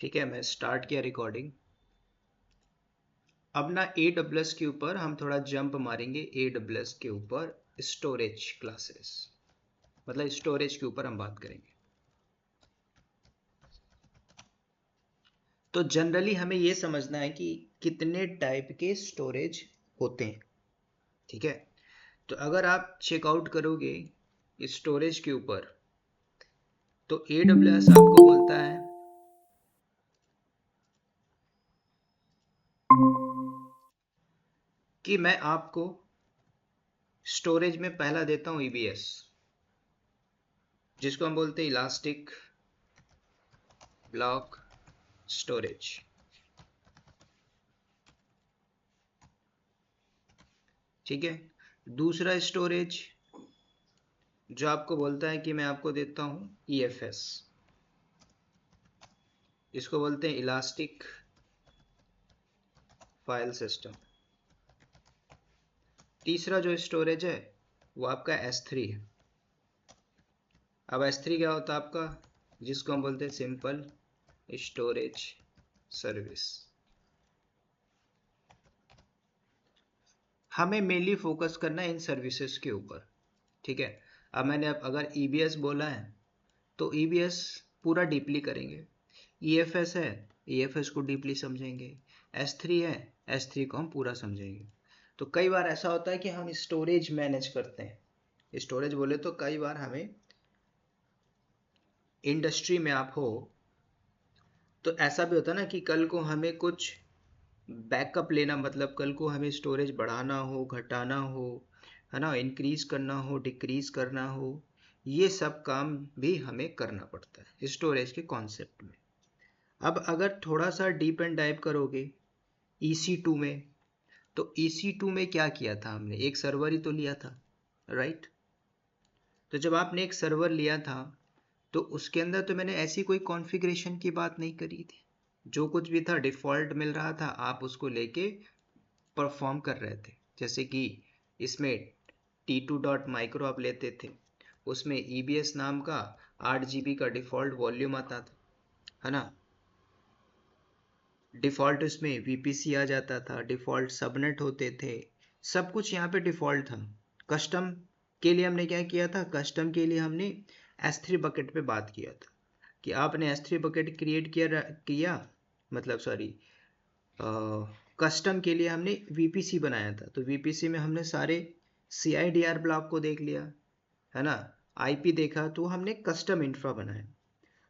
ठीक है, मैं स्टार्ट किया रिकॉर्डिंग। अब ना AWS के ऊपर हम थोड़ा जंप मारेंगे। AWS के ऊपर स्टोरेज क्लासेस, मतलब स्टोरेज के ऊपर हम बात करेंगे। तो जनरली हमें ये समझना है कि कितने टाइप के स्टोरेज होते हैं। ठीक है, तो अगर आप चेकआउट करोगे स्टोरेज के ऊपर तो AWS आपको बोलता है कि मैं आपको स्टोरेज में पहला देता हूं EBS, जिसको हम बोलते हैं इलास्टिक ब्लॉक स्टोरेज। ठीक है, दूसरा स्टोरेज जो आपको बोलता है कि मैं आपको देता हूं EFS, इसको बोलते हैं इलास्टिक फाइल सिस्टम। तीसरा जो स्टोरेज है वो आपका S3 है। अब S3 क्या होता है आपका, जिसको हम बोलते हैं सिंपल स्टोरेज सर्विस। हमें मेनली फोकस करना है इन सर्विसेज के ऊपर। ठीक है, अब मैंने अगर EBS बोला है तो EBS पूरा डीपली करेंगे। EFS है, EFS को डीपली समझेंगे। S3 है, S3 को हम पूरा समझेंगे। तो कई बार ऐसा होता है कि हम स्टोरेज मैनेज करते हैं। स्टोरेज बोले तो कई बार हमें इंडस्ट्री में आप हो तो ऐसा भी होता है ना कि कल को हमें कुछ बैकअप लेना, मतलब कल को हमें स्टोरेज बढ़ाना हो, घटाना हो, है ना, इंक्रीज करना हो, डिक्रीज करना हो, ये सब काम भी हमें करना पड़ता है स्टोरेज के कॉन्सेप्ट में। अब अगर थोड़ा सा डीप एंड डाइव करोगे EC2 में, तो EC2 में क्या किया था हमने, एक सर्वर ही तो लिया था, राइट। तो जब आपने एक सर्वर लिया था तो उसके अंदर तो मैंने ऐसी कोई कॉन्फ़िगरेशन की बात नहीं करी थी। जो कुछ भी था डिफ़ॉल्ट मिल रहा था, आप उसको लेके परफॉर्म कर रहे थे। जैसे कि इसमें T2.micro आप लेते थे, उसमें EBS नाम का 8 GB का डिफ़ॉल्ट वॉल्यूम आता था, है ना। डिफ़ॉल्ट उसमें VPC आ जाता था, डिफ़ॉल्ट सबनेट होते थे, सब कुछ यहाँ पे डिफ़ॉल्ट था। कस्टम के लिए हमने क्या किया था, कस्टम के लिए हमने S3 बकेट पे बात किया था कि आपने S3 बकेट क्रिएट किया, मतलब सॉरी, कस्टम के लिए हमने VPC बनाया था। तो VPC में हमने सारे CIDR ब्लॉक को देख लिया, है ना, IP देखा, तो हमने कस्टम इंफ्रा बनाया।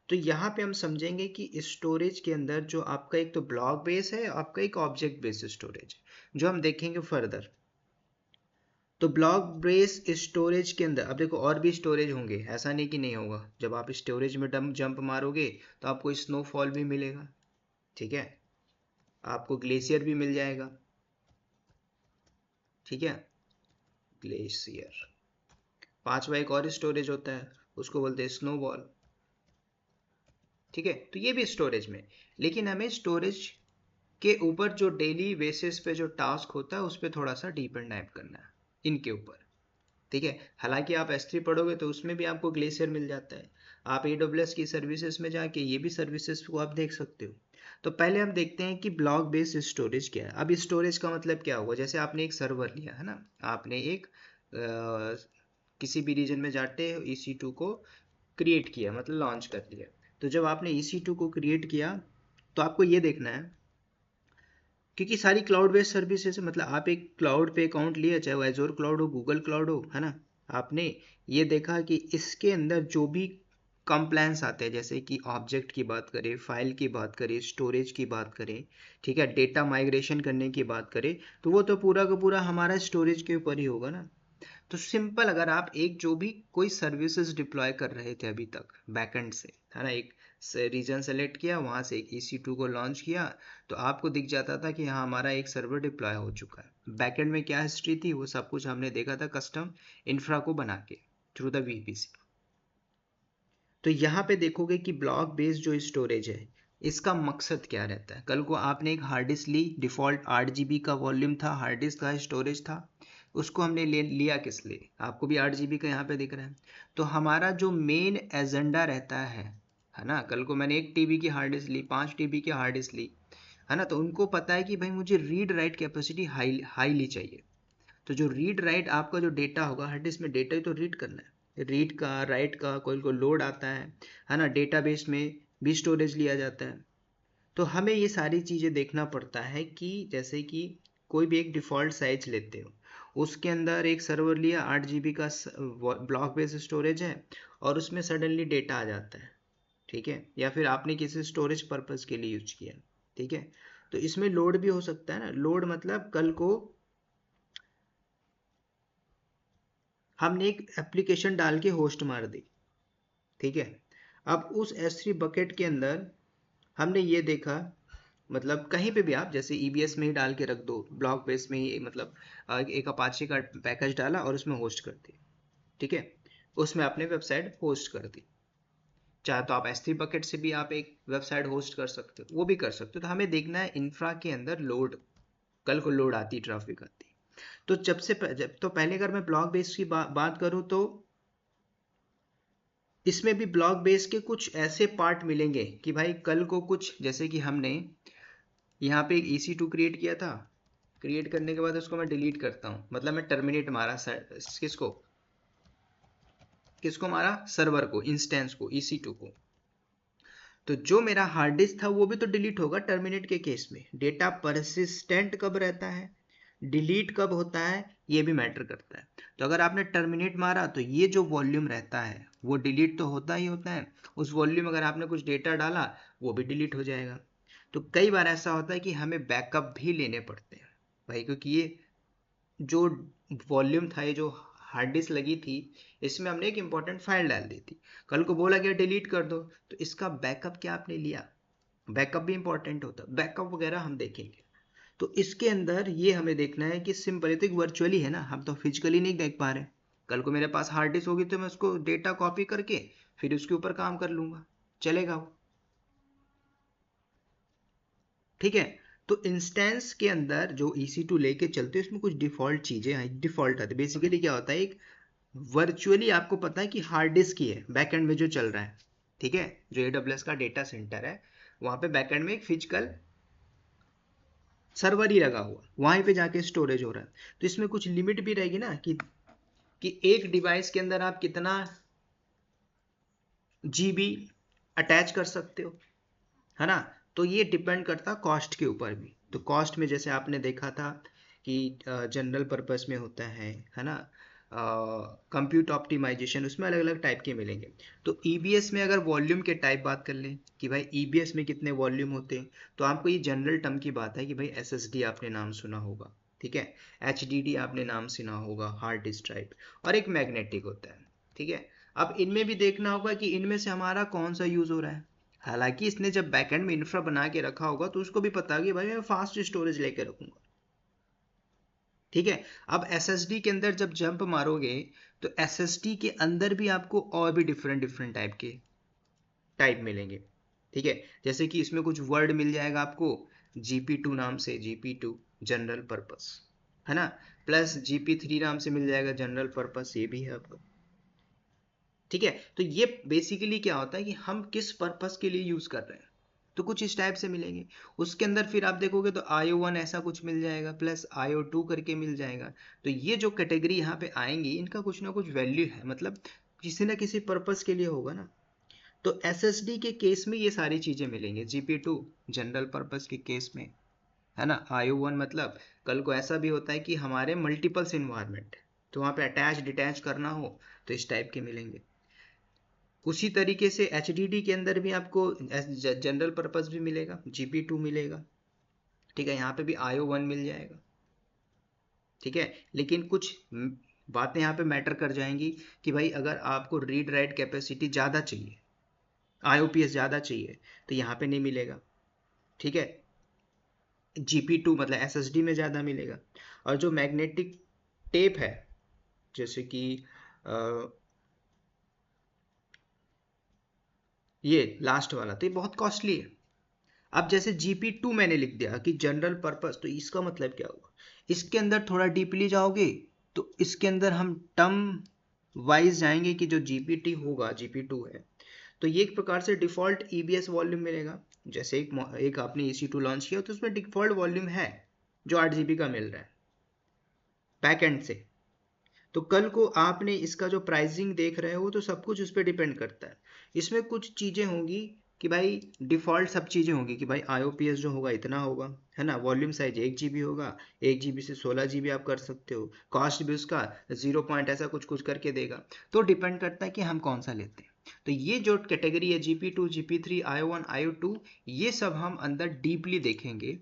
तो यहाँ पे हम समझेंगे कि स्टोरेज के अंदर जो आपका एक तो ब्लॉक बेस है, आपका एक ऑब्जेक्ट बेस स्टोरेज, जो हम देखेंगे फर्दर। तो ब्लॉक बेस स्टोरेज के अंदर अब देखो और भी स्टोरेज होंगे, ऐसा नहीं कि नहीं होगा। जब आप स्टोरेज में जंप मारोगे तो आपको स्नोफॉल भी मिलेगा, ठीक है, आपको ग्लेशियर भी मिल जाएगा। ठीक है, ग्लेशियर। पांचवा एक और स्टोरेज होता है, उसको बोलते हैं स्नोबॉल। ठीक है, तो ये भी स्टोरेज में, लेकिन हमें स्टोरेज के ऊपर जो डेली बेसिस पे जो टास्क होता है उस पर थोड़ा सा डीप एंड डाइव करना है इनके ऊपर। ठीक है, हालांकि आप S3 पढ़ोगे तो उसमें भी आपको ग्लेशियर मिल जाता है। आप AWS की सर्विसेज में जाके ये भी सर्विसेज को आप देख सकते हो। तो पहले हम देखते हैं कि ब्लॉक बेस्ड स्टोरेज क्या है। अब स्टोरेज का मतलब क्या होगा, जैसे आपने एक सर्वर लिया है ना, आपने एक किसी भी रीजन में जाते EC2 को क्रिएट किया, मतलब लॉन्च कर लिया। तो जब आपने EC2 को क्रिएट किया तो आपको ये देखना है, क्योंकि सारी क्लाउड बेस्ड सर्विसेज, मतलब आप एक क्लाउड पे अकाउंट लिया, चाहे वो एजोर क्लाउड हो, गूगल क्लाउड हो, है ना, आपने ये देखा कि इसके अंदर जो भी कंप्लायंस आते हैं, जैसे कि ऑब्जेक्ट की बात करें, फाइल की बात करें, स्टोरेज की बात करें, ठीक है, डेटा माइग्रेशन करने की बात करें, तो वो तो पूरा का पूरा हमारा स्टोरेज के ऊपर ही होगा ना। तो सिंपल, अगर आप एक जो भी कोई सर्विसेज डिप्लॉय कर रहे थे अभी तक बैकएंड से, है ना, एक रीजन सेलेक्ट किया, वहां से एक EC2 को लॉन्च किया, तो आपको दिख जाता था कि हाँ हमारा एक सर्वर डिप्लॉय हो चुका है। बैकएंड में क्या हिस्ट्री थी वो सब कुछ हमने देखा था कस्टम इंफ्रा को बना के थ्रू द VPC। तो यहाँ पे देखोगे कि ब्लॉक बेस्ड जो स्टोरेज है इसका मकसद क्या रहता है। कल को आपने एक हार्ड डिस्क ली, डिफ़ॉल्ट 8 GB का वॉल्यूम था, हार्ड डिस्क का स्टोरेज था, उसको हमने लिया किस लिए, आपको भी 8 GB का यहाँ पे दिख रहा है। तो हमारा जो मेन एजेंडा रहता है है ना। कल को मैंने 1 TB की हार्ड डिस्क ली, 5 TB की हार्ड डिस्क ली, है ना, तो उनको पता है कि भाई मुझे रीड राइट कैपेसिटी हाईली चाहिए। तो जो रीड राइट आपका जो डेटा होगा हार्ड डिस्क में, डेटा ही तो रीड करना है, रीड का राइट का कोई को लोड आता है ना, डेटाबेस में भी स्टोरेज लिया जाता है। तो हमें ये सारी चीज़ें देखना पड़ता है कि जैसे कि कोई भी एक डिफ़ॉल्ट साइज लेते हो, उसके अंदर एक सर्वर लिया 8 GB का ब्लॉक बेस्ड स्टोरेज है, और उसमें सडनली डेटा आ जाता है, ठीक है, या फिर आपने किसी स्टोरेज पर्पज़ के लिए यूज किया, ठीक है, तो इसमें लोड भी हो सकता है ना। लोड मतलब कल को हमने एक एप्लीकेशन डाल के होस्ट मार दी, ठीक है, अब उस S3 बकेट के अंदर हमने ये देखा, मतलब कहीं पे भी आप जैसे EBS में ही डाल के रख दो, ब्लॉक बेस में ही, मतलब एक अपाचे का पैकेज डाला और उसमें होस्ट कर दिया, ठीक है, उसमें आपने वेबसाइट होस्ट कर दी। चाहे तो आप S3 बकेट से भी आप एक वेबसाइट होस्ट कर सकते हो, वो भी कर सकते हो। तो हमें देखना है इंफ्रा के अंदर लोड, कल को लोड आती, ट्रैफिक आती। तो जब तो पहले अगर मैं ब्लॉक बेस की बात करूं, तो इसमें भी ब्लॉक बेस के कुछ ऐसे पार्ट मिलेंगे कि भाई कल को कुछ, जैसे कि हमने यहाँ पे एक EC2 क्रिएट किया था, क्रिएट करने के बाद उसको मैं डिलीट करता हूँ, मतलब मैं टर्मिनेट मारा किसको किसको मारा, सर्वर को, इंस्टेंस को, EC2 को। तो जो मेरा हार्ड डिस्क था वो भी तो डिलीट होगा टर्मिनेट के केस में। डेटा परसिस्टेंट कब रहता है, डिलीट कब होता है, ये भी मैटर करता है। तो अगर आपने टर्मिनेट मारा तो ये जो वॉल्यूम रहता है वो डिलीट तो होता ही होता है, उस वॉल्यूम अगर आपने कुछ डेटा डाला वो भी डिलीट हो जाएगा। तो कई बार ऐसा होता है कि हमें बैकअप भी लेने पड़ते हैं भाई, क्योंकि ये जो वॉल्यूम था, ये जो हार्ड डिस्क लगी थी, इसमें हमने एक इंपॉर्टेंट फाइल डाल दी थी, कल को बोला गया डिलीट कर दो, तो इसका बैकअप क्या आपने लिया, बैकअप भी इंपॉर्टेंट होता है, बैकअप वगैरह हम देखेंगे। तो इसके अंदर ये हमें देखना है कि सिंपल, तो एक वर्चुअली है ना, हम तो फिजिकली नहीं देख पा रहे। कल को मेरे पास हार्ड डिस्क होगी तो मैं उसको डेटा कॉपी करके फिर उसके ऊपर काम कर लूंगा, चलेगा वो, ठीक है। तो इंस्टेंस के अंदर जो EC2 लेके चलते हैं उसमें कुछ डिफॉल्ट चीजें, डिफॉल्ट आती है। बेसिकली क्या होता है, एक वर्चुअली आपको पता है कि हार्ड डिस्क ही है बैकएंड में जो चल रहा है, ठीक है, जो AWS का डेटा सेंटर है वहां पे बैकएंड में एक फिजिकल सर्वर ही लगा हुआ, वहीं पे जाके स्टोरेज हो रहा है। तो इसमें कुछ लिमिट भी रहेगी ना कि एक डिवाइस के अंदर आप कितना GB अटैच कर सकते हो, है ना। तो ये डिपेंड करता कॉस्ट के ऊपर भी। तो कॉस्ट में जैसे आपने देखा था कि जनरल पर्पस में होता है ना, कंप्यूट ऑप्टिमाइजेशन, उसमें अलग अलग टाइप के मिलेंगे। तो EBS में अगर वॉल्यूम के टाइप बात कर लें कि भाई EBS में कितने वॉल्यूम होते हैं, तो आपको ये जनरल टर्म की बात है कि भाई SSD आपने नाम सुना होगा, ठीक है, HDD आपने नाम सुना होगा, हार्ड डिस्क टाइप, और एक मैग्नेटिक होता है, ठीक है। अब इनमें भी देखना होगा कि इनमें से हमारा कौन सा यूज हो रहा है। हालांकि इसने जब बैकएंड में इंफ्रा बना के रखा होगा तो उसको भी पता है कि भाई मैं फास्ट स्टोरेज लेके रखूंगा, ठीक है। अब SSD के अंदर जब जंप मारोगे तो SSD के अंदर भी आपको और भी डिफरेंट डिफरेंट टाइप के टाइप मिलेंगे, ठीक है। जैसे कि इसमें कुछ वर्ड मिल जाएगा आपको GP2 नाम से, GP2 जनरल पर्पस, है ना, प्लस GP3 नाम से मिल जाएगा जनरल पर्पस, ये भी है आपको, ठीक है। तो ये बेसिकली क्या होता है कि हम किस पर्पस के लिए यूज कर रहे हैं, तो कुछ इस टाइप से मिलेंगे। उसके अंदर फिर आप देखोगे तो IO1 ऐसा कुछ मिल जाएगा, प्लस IO2 करके मिल जाएगा। तो ये जो कैटेगरी यहाँ पे आएंगी इनका कुछ ना कुछ वैल्यू है, मतलब किसी ना किसी पर्पस के लिए होगा ना। तो SSD के केस में ये सारी चीजें मिलेंगी, GP2 जनरल पर्पस के केस में, है ना, IO1 मतलब कल को ऐसा भी होता है कि हमारे मल्टीपल्स इन्वायरमेंट, तो वहाँ पे अटैच डिटैच करना हो तो इस टाइप के मिलेंगे। उसी तरीके से HDD के अंदर भी आपको जनरल पर्पस भी मिलेगा, GP2 मिलेगा, ठीक है, यहाँ पे भी IO1 मिल जाएगा, ठीक है। लेकिन कुछ बातें यहाँ पे मैटर कर जाएंगी कि भाई अगर आपको रीड राइट कैपेसिटी ज़्यादा चाहिए, IOPS ज़्यादा चाहिए, तो यहाँ पे नहीं मिलेगा, ठीक है। GP2 मतलब SSD में ज़्यादा मिलेगा। और जो मैग्नेटिक टेप है, जैसे कि ये लास्ट वाला, तो ये बहुत कॉस्टली है। अब जैसे GP2 मैंने लिख दिया कि जनरल पर्पस, तो इसका मतलब क्या हुआ, इसके अंदर थोड़ा डीपली जाओगे तो इसके अंदर हम टर्म वाइज जाएंगे कि जो GPT होगा, GP2 है, तो ये एक प्रकार से डिफॉल्ट EBS वॉल्यूम मिलेगा। जैसे एक आपने EC2 लॉन्च किया तो उसमें डिफॉल्ट वॉल्यूम है जो 8 GB का मिल रहा है बैक एंड से। तो कल को आपने इसका जो प्राइसिंग देख रहे हो तो सब कुछ उस पर डिपेंड करता है। इसमें कुछ चीज़ें होंगी कि भाई डिफ़ॉल्ट सब चीज़ें होंगी कि भाई IOPS जो होगा इतना होगा, है ना। वॉल्यूम साइज 1 GB होगा, 1 GB से 16 GB आप कर सकते हो। कॉस्ट भी उसका 0 पॉइंट ऐसा कुछ कुछ करके देगा। तो डिपेंड करता है कि हम कौन सा लेते हैं। तो ये जो कैटेगरी है GP2, GP3, IO1, IO2, ये सब हम अंदर डीपली देखेंगे,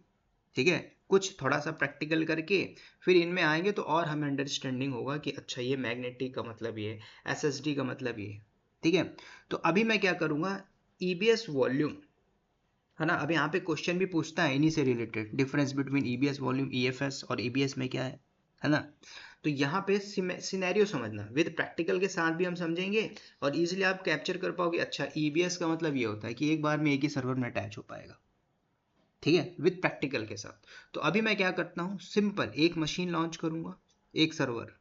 ठीक है। कुछ थोड़ा सा प्रैक्टिकल करके फिर इनमें आएंगे तो और हमें अंडरस्टैंडिंग होगा कि अच्छा ये मैग्नेटिक का मतलब ये, SSD का मतलब ये, ठीक है। तो अभी मैं क्या करूँगा, EBS वॉल्यूम, है ना। अब यहाँ पे क्वेश्चन भी पूछता है इन्हीं से related, difference between EBS volume, EFS और EBS में क्या है ना। तो यहाँ पे सिनेरियो समझना, विद प्रैक्टिकल के साथ भी हम समझेंगे और इजीली आप कैप्चर कर पाओगे। अच्छा EBS का मतलब ये होता है कि एक बार में एक ही सर्वर में अटैच हो पाएगा, ठीक है, विद प्रैक्टिकल के साथ। तो अभी मैं क्या करता हूँ, सिंपल एक मशीन लॉन्च करूंगा, एक सर्वर,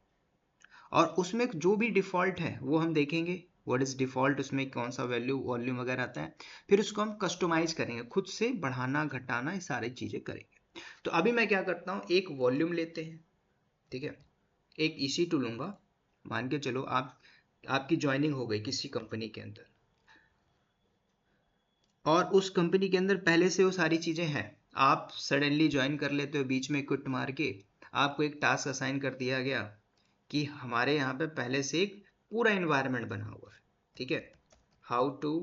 और उसमें जो भी डिफॉल्ट है वो हम देखेंगे। व्हाट इज डिफॉल्ट, उसमें कौन सा वैल्यू वॉल्यूम वगैरह आता है, फिर उसको हम कस्टमाइज करेंगे, खुद से बढ़ाना घटाना ये सारी चीजें करेंगे। तो अभी मैं क्या करता हूँ, एक वॉल्यूम लेते हैं, ठीक है, एक EC2 लूंगा। मान के चलो आपकी ज्वाइनिंग हो गई किसी कंपनी के अंदर, और उस कंपनी के अंदर पहले से वो सारी चीज़ें हैं। आप सडनली ज्वाइन कर लेते हो बीच में क्विट मार के, आपको एक टास्क असाइन कर दिया गया कि हमारे यहाँ पे पहले से एक पूरा इन्वायरमेंट बना हुआ है, ठीक है, how to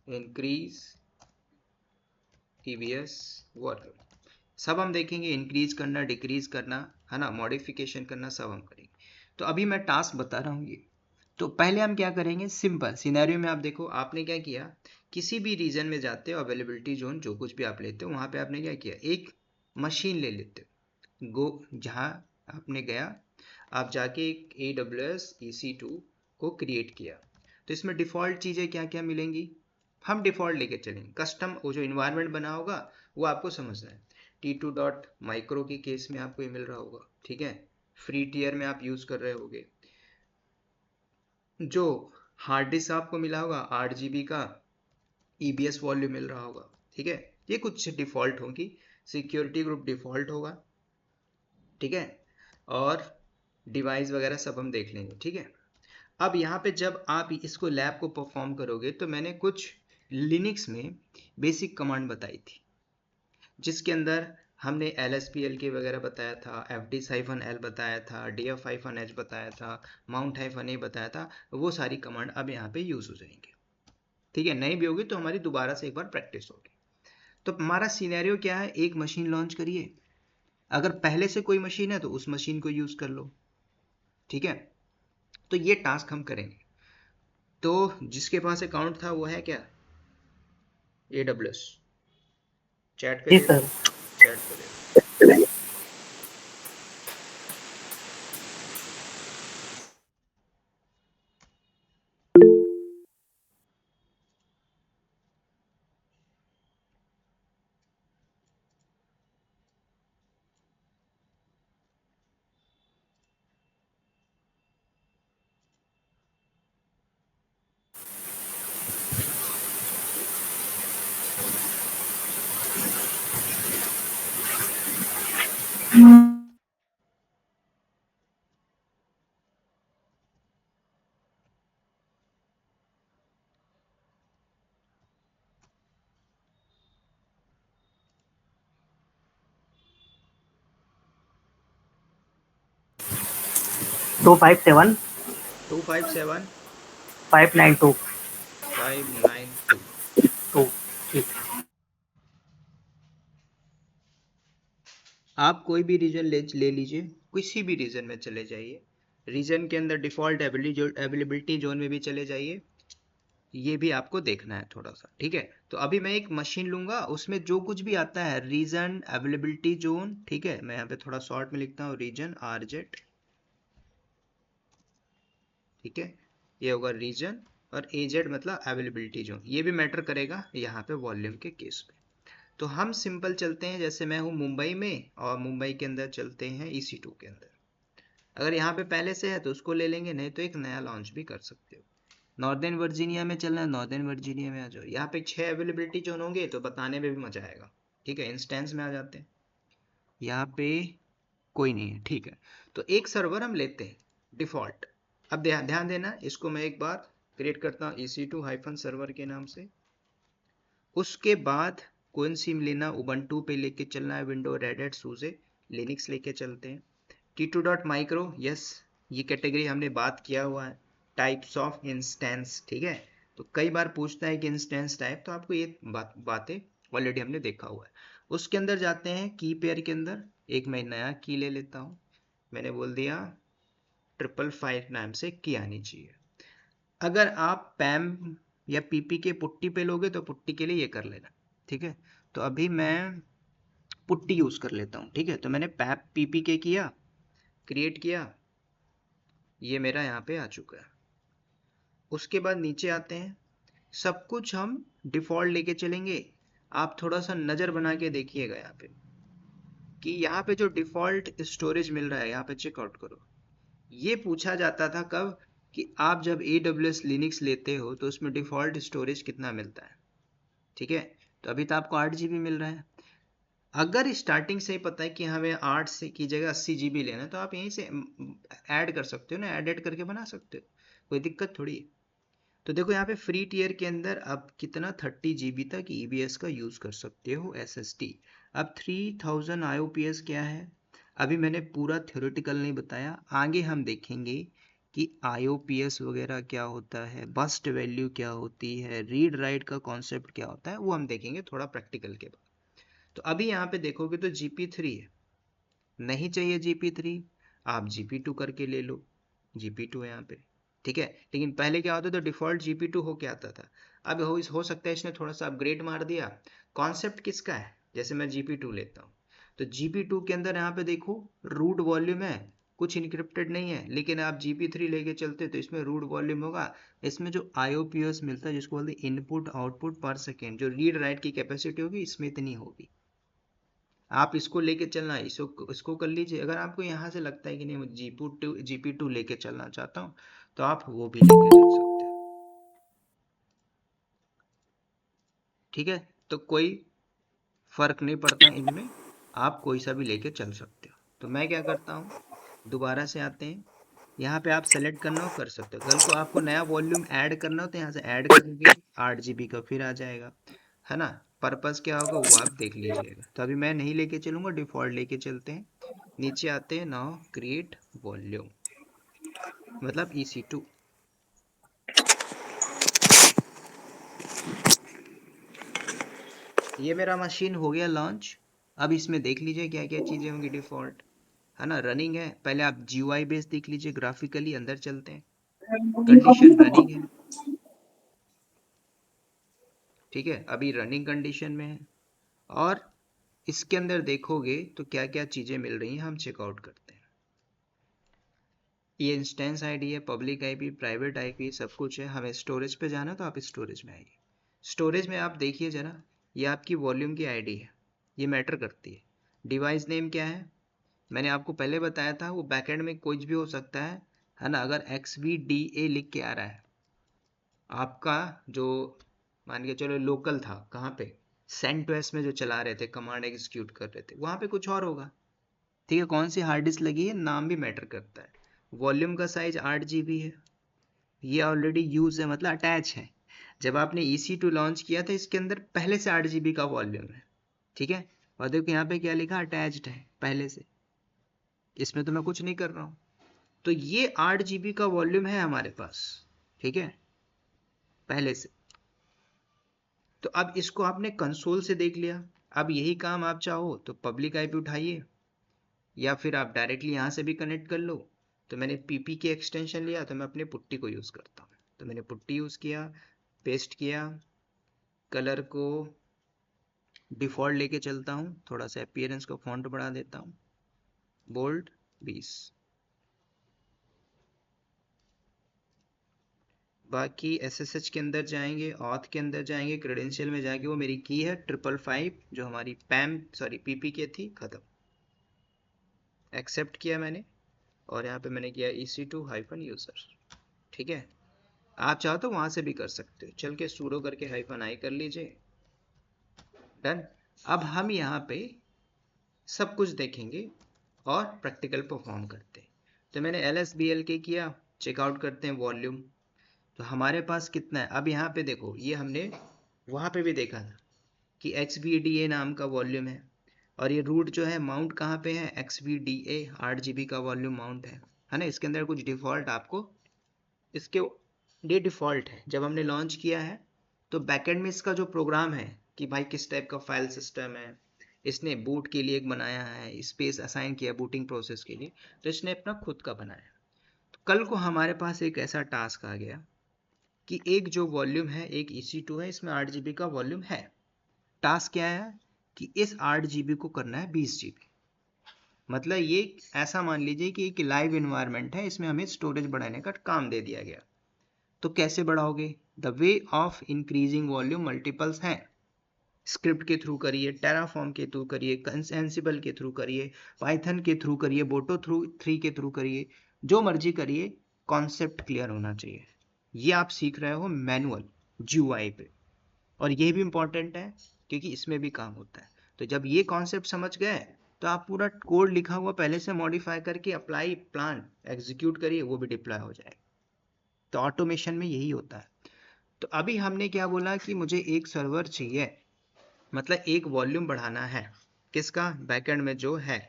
increase EBS volume, सब हम देखेंगे, इंक्रीज करना, डिक्रीज करना, है ना, मॉडिफिकेशन करना, सब हम करेंगे। तो अभी मैं टास्क बता रहा हूँ ये। तो पहले हम क्या करेंगे, सिंपल सिनेरियो में आप देखो, आपने क्या किया, किसी भी रीजन में जाते हो, अवेलेबिलिटी जोन जो कुछ भी आप लेते हो वहाँ पे आपने क्या किया, एक मशीन ले लेते हो। गो जहाँ आपने गया, आप जाके एक AWS EC2 को क्रिएट किया। तो इसमें डिफ़ॉल्ट चीज़ें क्या क्या मिलेंगी, हम डिफ़ॉल्ट लेके चलेंगे। कस्टम वो जो इन्वायरमेंट बना होगा वो आपको समझना है। T2 डॉट माइक्रो के केस में आपको ये मिल रहा होगा, ठीक है, फ्री टीयर में आप यूज़ कर रहे होगे। जो हार्ड डिस्क आपको मिला होगा 8 GB का EBS वॉल्यूम मिल रहा होगा, ठीक है। ये कुछ डिफ़ॉल्ट होगी, सिक्योरिटी ग्रुप डिफ़ॉल्ट होगा, ठीक है, और डिवाइस वगैरह सब हम देख लेंगे, ठीक है। अब यहाँ पे जब आप इसको लैब को परफॉर्म करोगे तो मैंने कुछ लिनक्स में बेसिक कमांड बताई थी, जिसके अंदर हमने LSPLK वगैरह बताया था, FDS-L बताया था, DF-H बताया था, Mount-A बताया था। वो सारी कमांड अब यहाँ पे यूज़ हो जाएंगे, ठीक है। नहीं भी होगी तो हमारी दोबारा से एक बार प्रैक्टिस होगी। तो हमारा सिनेरियो क्या है, एक मशीन लॉन्च करिए, अगर पहले से कोई मशीन है तो उस मशीन को यूज़ कर लो, ठीक है। तो ये टास्क हम करेंगे। तो जिसके पास अकाउंट था वो है क्या, AWS, चैट पे जी दे दो, सर। चैट पे दे दो। टू 5 7 257 592 592। 2। ठीक। आप कोई भी रीजन ले लीजिए, किसी भी रीजन में चले जाइए, रीजन के अंदर डिफॉल्ट अवेलेबिलिटी जोन में भी चले जाइए, ये भी आपको देखना है थोड़ा सा, ठीक है। तो अभी मैं एक मशीन लूंगा, उसमें जो कुछ भी आता है रीजन अवेलेबिलिटी जोन, ठीक है, मैं यहाँ पे थोड़ा शॉर्ट में लिखता हूँ रीजन RZ, ठीक है, ये होगा रीजन, और AZ मतलब अवेलेबिलिटी जोन, ये भी मैटर करेगा यहाँ पे वॉल्यूम के केस में। तो हम सिंपल चलते हैं, जैसे मैं हूँ मुंबई में और मुंबई के अंदर चलते हैं EC2 के अंदर। अगर यहाँ पे पहले से है तो उसको ले लेंगे, नहीं तो एक नया लॉन्च भी कर सकते हो। नॉर्दर्न वर्जीनिया में चलना है, नॉर्दर्न वर्जीनिया में आ जाओ। यहाँ पे 6 अवेलेबिलिटी जोन होंगे तो बताने में भी मजा आएगा। ठीक है, इंस्टेंस में आ जाते हैं। यहाँ पे कोई नहीं है, ठीक है। तो एक सर्वर हम लेते हैं डिफॉल्ट। अब ध्यान देना, इसको मैं एक बार क्रिएट करता हूँ EC2-server के नाम से। उसके बाद कौन सी लेना, उबंटू पे लेके चलना है, विंडो, रेड हैट, सूजे, लिनक्स लेके चलते हैं। T2.micro, यस, ये कैटेगरी हमने बात किया हुआ है। टाइप्स ऑफ इंस्टेंस, ठीक है। तो कई बार पूछता है कि इंस्टेंस टाइप, तो आपको ये बातें ऑलरेडी हमने देखा हुआ है। उसके अंदर जाते हैं की पेयर के अंदर। एक मैं नया की ले लेता हूँ, मैंने बोल दिया 555 नाम से की आनी चाहिए। अगर आप पैम या पीपी के पुट्टी पे लोगे तो पुट्टी के लिए ये कर लेना, ठीक है। तो अभी मैं पुट्टी यूज कर लेता हूँ, ठीक है। तो मैंने पैप पीपी के किया, क्रिएट किया, ये मेरा यहाँ पे आ चुका है। उसके बाद नीचे आते हैं, सब कुछ हम डिफॉल्ट लेके चलेंगे। आप थोड़ा सा नज़र बना के देखिएगा यहाँ पे कि यहाँ पे जो डिफॉल्ट स्टोरेज मिल रहा है, यहाँ पे चेकआउट करो। ये पूछा जाता था कब, कि आप जब AWS लिनक्स लेते हो तो उसमें डिफॉल्ट स्टोरेज कितना मिलता है, ठीक है। तो अभी तो आपको 8 GB मिल रहा है। अगर स्टार्टिंग से ही पता है कि हमें 8 से की जगह 80 GB लेना है, तो आप यहीं से ऐड कर सकते हो ना, ऐड करके बना सकते हो, कोई दिक्कत थोड़ी है। तो देखो यहाँ पे फ्री टीयर के अंदर अब कितना 30 GB तक EBS का यूज़ कर सकते हो SSD। अब 3000 IOPS क्या है, अभी मैंने पूरा थ्योरेटिकल नहीं बताया, आगे हम देखेंगे कि IOPS वगैरह क्या होता है, बस्ट वैल्यू क्या होती है, रीड राइट का कॉन्सेप्ट क्या होता है, वो हम देखेंगे थोड़ा प्रैक्टिकल के बाद। तो अभी यहाँ पे देखोगे तो GP3 है, नहीं चाहिए GP3, आप GP2 करके ले लो, GP2 है यहाँ पे, ठीक है। लेकिन पहले क्या होता था, डिफॉल्ट GP2 हो के आता था। अब हो सकता है इसने थोड़ा सा अपग्रेड मार दिया। कॉन्सेप्ट किसका है, जैसे मैं GP2 लेता हूँ तो GP2 के अंदर यहाँ पे देखो रूट वॉल्यूम है, कुछ इनक्रिप्टेड नहीं है। लेकिन आप GP3 लेके चलते तो इसमें रूट वॉल्यूम होगा, इसमें जो IOPS मिलता है जिसको बोलते हैं इनपुट आउटपुट पर सेकेंड, जो रीड राइट की कैपेसिटी होगी इसमें इतनी होगी। आप इसको लेके चलना, इसको कर लीजिए। अगर आपको यहाँ से लगता है कि नहीं मैं GP2 लेके चलना चाहता हूँ, तो आप वो भी लेके चल सकते हो, ठीक है। तो कोई फर्क नहीं पड़ता इनमें, आप कोई सा भी लेके चल सकते हो। तो मैं क्या करता हूँ, दोबारा से आते हैं, यहाँ पे आप सेलेक्ट करना हो कर सकते हो। कल को आपको नया वॉल्यूम ऐड करना हो तो यहाँ से ऐड करोगे, 8 GB का फिर आ जाएगा, है ना। पर्पस क्या होगा वो आप देख लीजिएगा। तो अभी मैं नहीं लेके चलूंगा, डिफॉल्ट लेके चलते हैं। नीचे आते हैं, नाउ क्रिएट वॉल्यूम, मतलब EC2। ये मेरा मशीन हो गया लॉन्च। अब इसमें देख लीजिए क्या क्या चीज़ें होंगी डिफ़ॉल्ट, है ना। रनिंग है, पहले आप GUI बेस देख लीजिए, ग्राफिकली अंदर चलते हैं। कंडीशन रनिंग है, ठीक है, अभी रनिंग कंडीशन में है। और इसके अंदर देखोगे तो क्या क्या चीज़ें मिल रही हैं, हम चेकआउट करते हैं। ये इंस्टेंस आईडी है, पब्लिक आईपी, प्राइवेट आईपी, सब कुछ है। हमें स्टोरेज पे जाना तो आप स्टोरेज में आइए। स्टोरेज में आप देखिए जरा, ये आपकी वॉल्यूम की आईडी है, ये मैटर करती है। डिवाइस नेम क्या है, मैंने आपको पहले बताया था, वो बैकएंड में कुछ भी हो सकता है ना। अगर XVDA लिख के आ रहा है आपका, जो मान के चलो लोकल था, कहाँ पे, CentOS में जो चला रहे थे, कमांड एग्जीक्यूट कर रहे थे, वहाँ पे कुछ और होगा, ठीक है। कौन सी हार्ड डिस्क लगी है, नाम भी मैटर करता है। वॉल्यूम का साइज 8 GB है, ये ऑलरेडी यूज है, मतलब अटैच है। जब आपने EC2 लॉन्च किया था इसके अंदर पहले से 8 GB का वॉल्यूम है, ठीक है। और देखो यहाँ पे क्या लिखा, अटैच्ड है पहले से, इसमें तो मैं कुछ नहीं कर रहा हूँ। तो ये 8 GB का वॉल्यूम है हमारे पास, ठीक है, पहले से। तो अब इसको आपने कंसोल से देख लिया। अब यही काम आप चाहो तो पब्लिक आईपी उठाइए, या फिर आप डायरेक्टली यहाँ से भी कनेक्ट कर लो। तो मैंने पीपी की एक्सटेंशन लिया, तो मैं अपने पुट्टी को यूज़ करता हूँ। तो मैंने पुट्टी यूज़ किया, पेस्ट किया, कलर को डिफ़ॉल्ट लेके चलता हूँ, थोड़ा सा अपीयरेंस को फॉन्ट बढ़ा देता हूँ, बोल्ड 20। बाकी SSH के अंदर जाएंगे, ऑथ के अंदर जाएंगे, क्रेडेंशियल में जाके वो मेरी की है 555 जो हमारी पीपी की थी, ख़त्म। एक्सेप्ट किया मैंने, और यहाँ पे मैंने किया EC2-user। ठीक है, आप चाहो तो वहां से भी कर सकते हो, चल के sudo करके -i कर लीजिए, डन। अब हम यहाँ पे सब कुछ देखेंगे और प्रैक्टिकल परफॉर्म करते हैं। तो मैंने LSBLK किया, चेकआउट करते हैं वॉल्यूम। तो हमारे पास कितना है, अब यहाँ पे देखो, ये हमने वहाँ पे भी देखा था कि XVDA नाम का वॉल्यूम है, और ये रूट जो है माउंट कहाँ पे है, XVDA 8 GB का वॉल्यूम माउंट है ना। इसके अंदर कुछ डिफ़ॉल्ट आपको, इसके ये डिफ़ॉल्ट है। जब हमने लॉन्च किया है तो बैकएंड में इसका जो प्रोग्राम है कि भाई किस टाइप का फाइल सिस्टम है, इसने बूट के लिए एक बनाया है, स्पेस असाइन किया बूटिंग प्रोसेस के लिए, तो इसने अपना खुद का बनाया। तो कल को हमारे पास एक ऐसा टास्क आ गया कि एक जो वॉल्यूम है, एक EC2 है, इसमें 8 GB का वॉल्यूम है। टास्क क्या है कि इस 8 GB को करना है 20 GB। मतलब ये ऐसा मान लीजिए कि एक लाइव इन्वायरमेंट है, इसमें हमें स्टोरेज बढ़ाने का काम दे दिया गया। तो कैसे बढ़ाओगे, the way of increasing volume multiples हैं। स्क्रिप्ट के थ्रू करिए, टेराफॉर्म के थ्रू करिए, एंसिबल के थ्रू करिए, पाइथन के थ्रू करिए, बोटो थ्रू 3 के थ्रू करिए, जो मर्जी करिए, कॉन्सेप्ट क्लियर होना चाहिए। ये आप सीख रहे हो मैनुअल GUI पे, और ये भी इंपॉर्टेंट है क्योंकि इसमें भी काम होता है। तो जब ये कॉन्सेप्ट समझ गए तो आप पूरा कोड लिखा हुआ पहले से मॉडिफाई करके अप्लाई प्लान एग्जीक्यूट करिए, वो भी डिप्लॉय हो जाएगा। तो ऑटोमेशन में यही होता है। तो अभी हमने क्या बोला कि मुझे एक सर्वर चाहिए, मतलब एक वॉल्यूम बढ़ाना है, किसका, बैकएंड में जो है।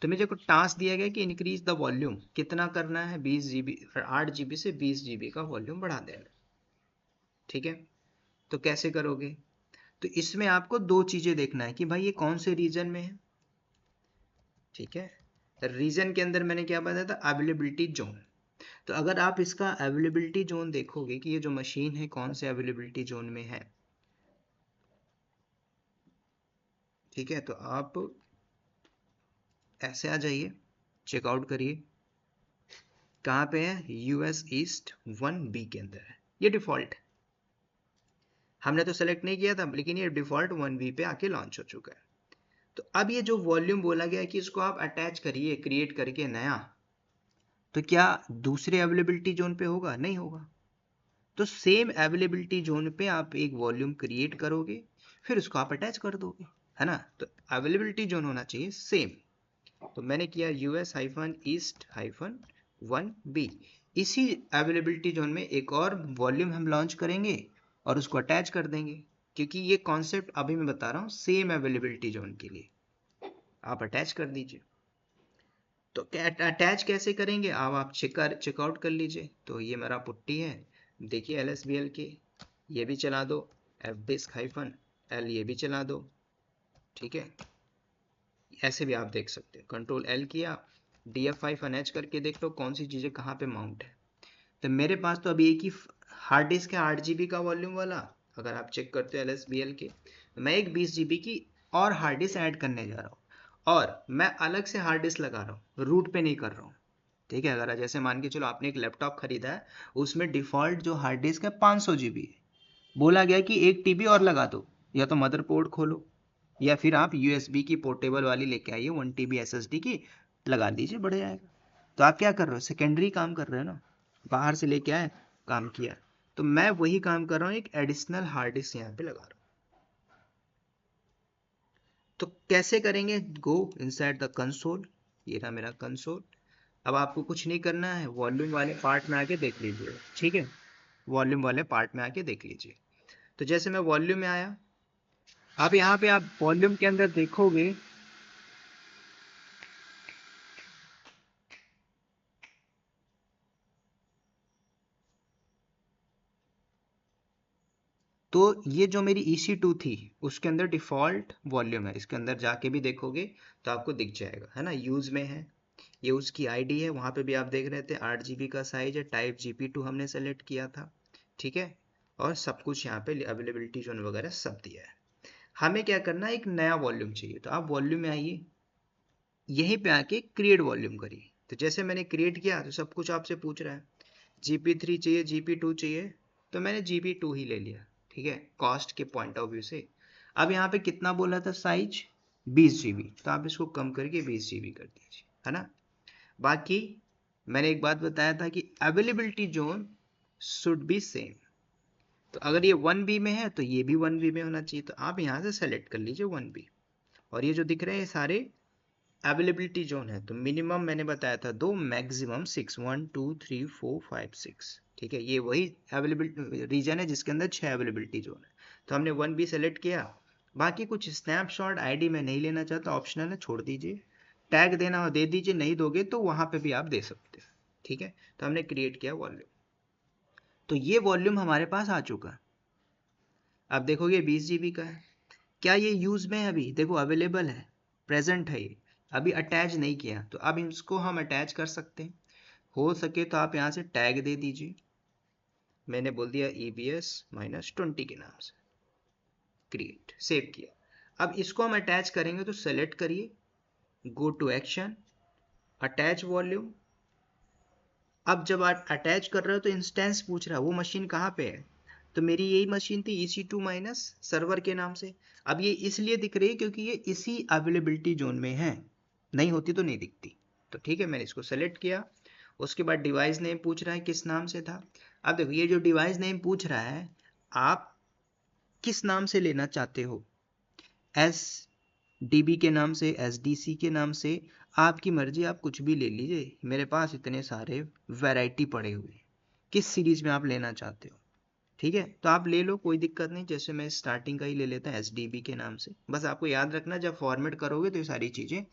तो मुझे को टास्क दिया गया कि इंक्रीज द वॉल्यूम, कितना करना है, 20 GB, 8 GB से 20 GB का वॉल्यूम बढ़ा देना। ठीक है, तो कैसे करोगे, तो इसमें आपको दो चीजें देखना है कि भाई ये कौन से रीजन में है। ठीक है, रीजन के अंदर मैंने क्या बताया था, अवेलेबिलिटी जोन। तो अगर आप इसका अवेलेबिलिटी जोन देखोगे कि ये जो मशीन है कौन से अवेलेबिलिटी जोन में है, ठीक है, तो आप ऐसे आ जाइए, चेकआउट करिए, कहाँ पे है, US ईस्ट 1B के अंदर है। ये डिफॉल्ट है, हमने तो सेलेक्ट नहीं किया था, लेकिन ये डिफॉल्ट 1B पे आके लॉन्च हो चुका है। तो अब ये जो वॉल्यूम बोला गया है कि इसको आप अटैच करिए क्रिएट करके नया, तो क्या दूसरे अवेलेबिलिटी जोन पे होगा, नहीं होगा। तो सेम अवेलेबिलिटी जोन पे आप एक वॉल्यूम क्रिएट करोगे, फिर उसको आप अटैच कर दोगे, है ना। तो अवेलेबिलिटी जोन होना चाहिए सेम। तो मैंने किया US-East-1B। इसी अवेलेबिलिटी जोन में एक और वॉल्यूम हम लॉन्च करेंगे और उसको अटैच कर देंगे, क्योंकि ये कॉन्सेप्ट अभी मैं बता रहा हूँ सेम अवेलेबिलिटी जोन के लिए, आप अटैच कर दीजिए। तो अटैच कैसे करेंगे, अब आप चेकआउट कर लीजिए। तो ये मेरा पुट्टी है, देखिए LSBLK, ये भी चला दो, fdisk-l ये भी चला दो। ठीक है, ऐसे भी आप देख सकते हो, Ctrl-L किया, df5 करके देख लो कौन सी चीज़ें कहाँ पे माउंट है। तो मेरे पास तो अभी एक ही हार्ड डिस्क है 8 GB का वॉल्यूम वाला। अगर आप चेक करते हो LSBLK, मैं एक 20 GB की और हार्ड डिस्क ऐड करने जा रहा हूँ, और मैं अलग से हार्ड डिस्क लगा रहा हूँ, रूट पे नहीं कर रहा हूँ। ठीक है, अगर जैसे मान के चलो आपने एक लैपटॉप खरीदा है, उसमें डिफ़ॉल्ट जो हार्ड डिस्क है 500 GB है, बोला गया कि 1 TB और लगा दो, या तो मदरबोर्ड खोलो या फिर आप USB की पोर्टेबल वाली लेके आइए 1 TB SSD की, लगा दीजिए, बढ़ जाएगा। तो आप क्या कर रहे हो, सेकेंडरी काम कर रहे हो ना, बाहर से लेके आए काम किया। तो मैं वही काम कर रहा हूँ, एक एडिशनल हार्ड डिस्क यहाँ पे लगा रहा हूँ। तो कैसे करेंगे, गो इनसाइड द कंसोल, ये रहा मेरा कंसोल। अब आपको कुछ नहीं करना है, वॉल्यूम वाले पार्ट में आके देख लीजिए। ठीक है, वॉल्यूम वाले पार्ट में आके देख लीजिए। तो जैसे मैं वॉल्यूम में आया, अब यहाँ पे आप वॉल्यूम के अंदर देखोगे तो ये जो मेरी EC2 थी उसके अंदर डिफ़ॉल्ट वॉल्यूम है, इसके अंदर जाके भी देखोगे तो आपको दिख जाएगा, है ना। यूज़ में है, ये उसकी आईडी है, वहाँ पे भी आप देख रहे थे 8 GB का साइज है, टाइप GP2 हमने सेलेक्ट किया था। ठीक है, और सब कुछ यहाँ पे अवेलेबिलिटी जोन वगैरह सब दिया है। हमें क्या करना है, एक नया वॉल्यूम चाहिए। तो आप वॉल्यूम में आइए, यहीं पे आके क्रिएट वॉल्यूम करिए। तो जैसे मैंने क्रिएट किया तो सब कुछ आपसे पूछ रहा है, GP3 चाहिए, GP2 चाहिए, तो मैंने GP2 ही ले लिया। ठीक है, कॉस्ट के पॉइंट ऑफ व्यू से। अब यहाँ पे कितना बोला था साइज, 20 GB, तो आप इसको कम करके 20 GB कर दीजिए, है ना। बाकी मैंने एक बात बताया था कि availability zone should be same. तो अगर ये 1B में है तो ये भी 1B में होना चाहिए, तो आप यहाँ से सेलेक्ट कर लीजिए 1B। और ये जो दिख रहे हैं सारे अवेलेबिलिटी जोन है। तो मिनिमम मैंने बताया था 2, मैक्सिमम 6, 1 2 3 4 5 6। ठीक है, ये वही अवेलेबिलिटी रीजन है जिसके अंदर 6 अवेलेबिलिटी जोन है। तो हमने 1B सेलेक्ट किया। बाकी कुछ स्नैपशॉट आईडी में नहीं लेना चाहता, ऑप्शनल है, छोड़ दीजिए। टैग देना हो दे दीजिए, नहीं दोगे तो वहां पे भी आप दे सकते हैं। ठीक है, तो हमने क्रिएट किया वॉल्यूम। तो ये वॉल्यूम हमारे पास आ चुका है। अब देखोगे 20 GB का है। क्या ये यूज में है? अभी देखो अवेलेबल है, प्रेजेंट है, ये अभी अटैच नहीं किया। तो अब इसको हम अटैच कर सकते हैं। हो सके तो आप यहाँ से टैग दे दीजिए। मैंने बोल दिया EBS-20 के नाम से, क्रिएट, सेव किया। अब इसको हम अटैच करेंगे तो सेलेक्ट करिए, go to action, attach volume. अब जब आप अटैच कर रहे हो तो इंस्टेंस पूछ रहा है वो मशीन कहाँ पे है। तो मेरी यही मशीन थी EC2- सर्वर के नाम से। अब ये इसलिए दिख रही है क्योंकि ये इसी अवेलेबिलिटी जोन में है, नहीं होती तो नहीं दिखती। तो ठीक है, मैंने इसको सेलेक्ट किया। उसके बाद डिवाइस नेम पूछ रहा है किस नाम से था। अब देखो ये जो डिवाइस नेम पूछ रहा है, आप किस नाम से लेना चाहते हो, SDB के नाम से, SDC के नाम से, आपकी मर्जी, आप कुछ भी ले लीजिए। मेरे पास इतने सारे वैरायटी पड़े हुए, किस सीरीज में आप लेना चाहते हो। ठीक है, तो आप ले लो, कोई दिक्कत नहीं। जैसे मैं स्टार्टिंग का ही ले लेता हूँ SDB के नाम से। बस आपको याद रखना जब फॉर्मेट करोगे तो ये सारी चीज़ें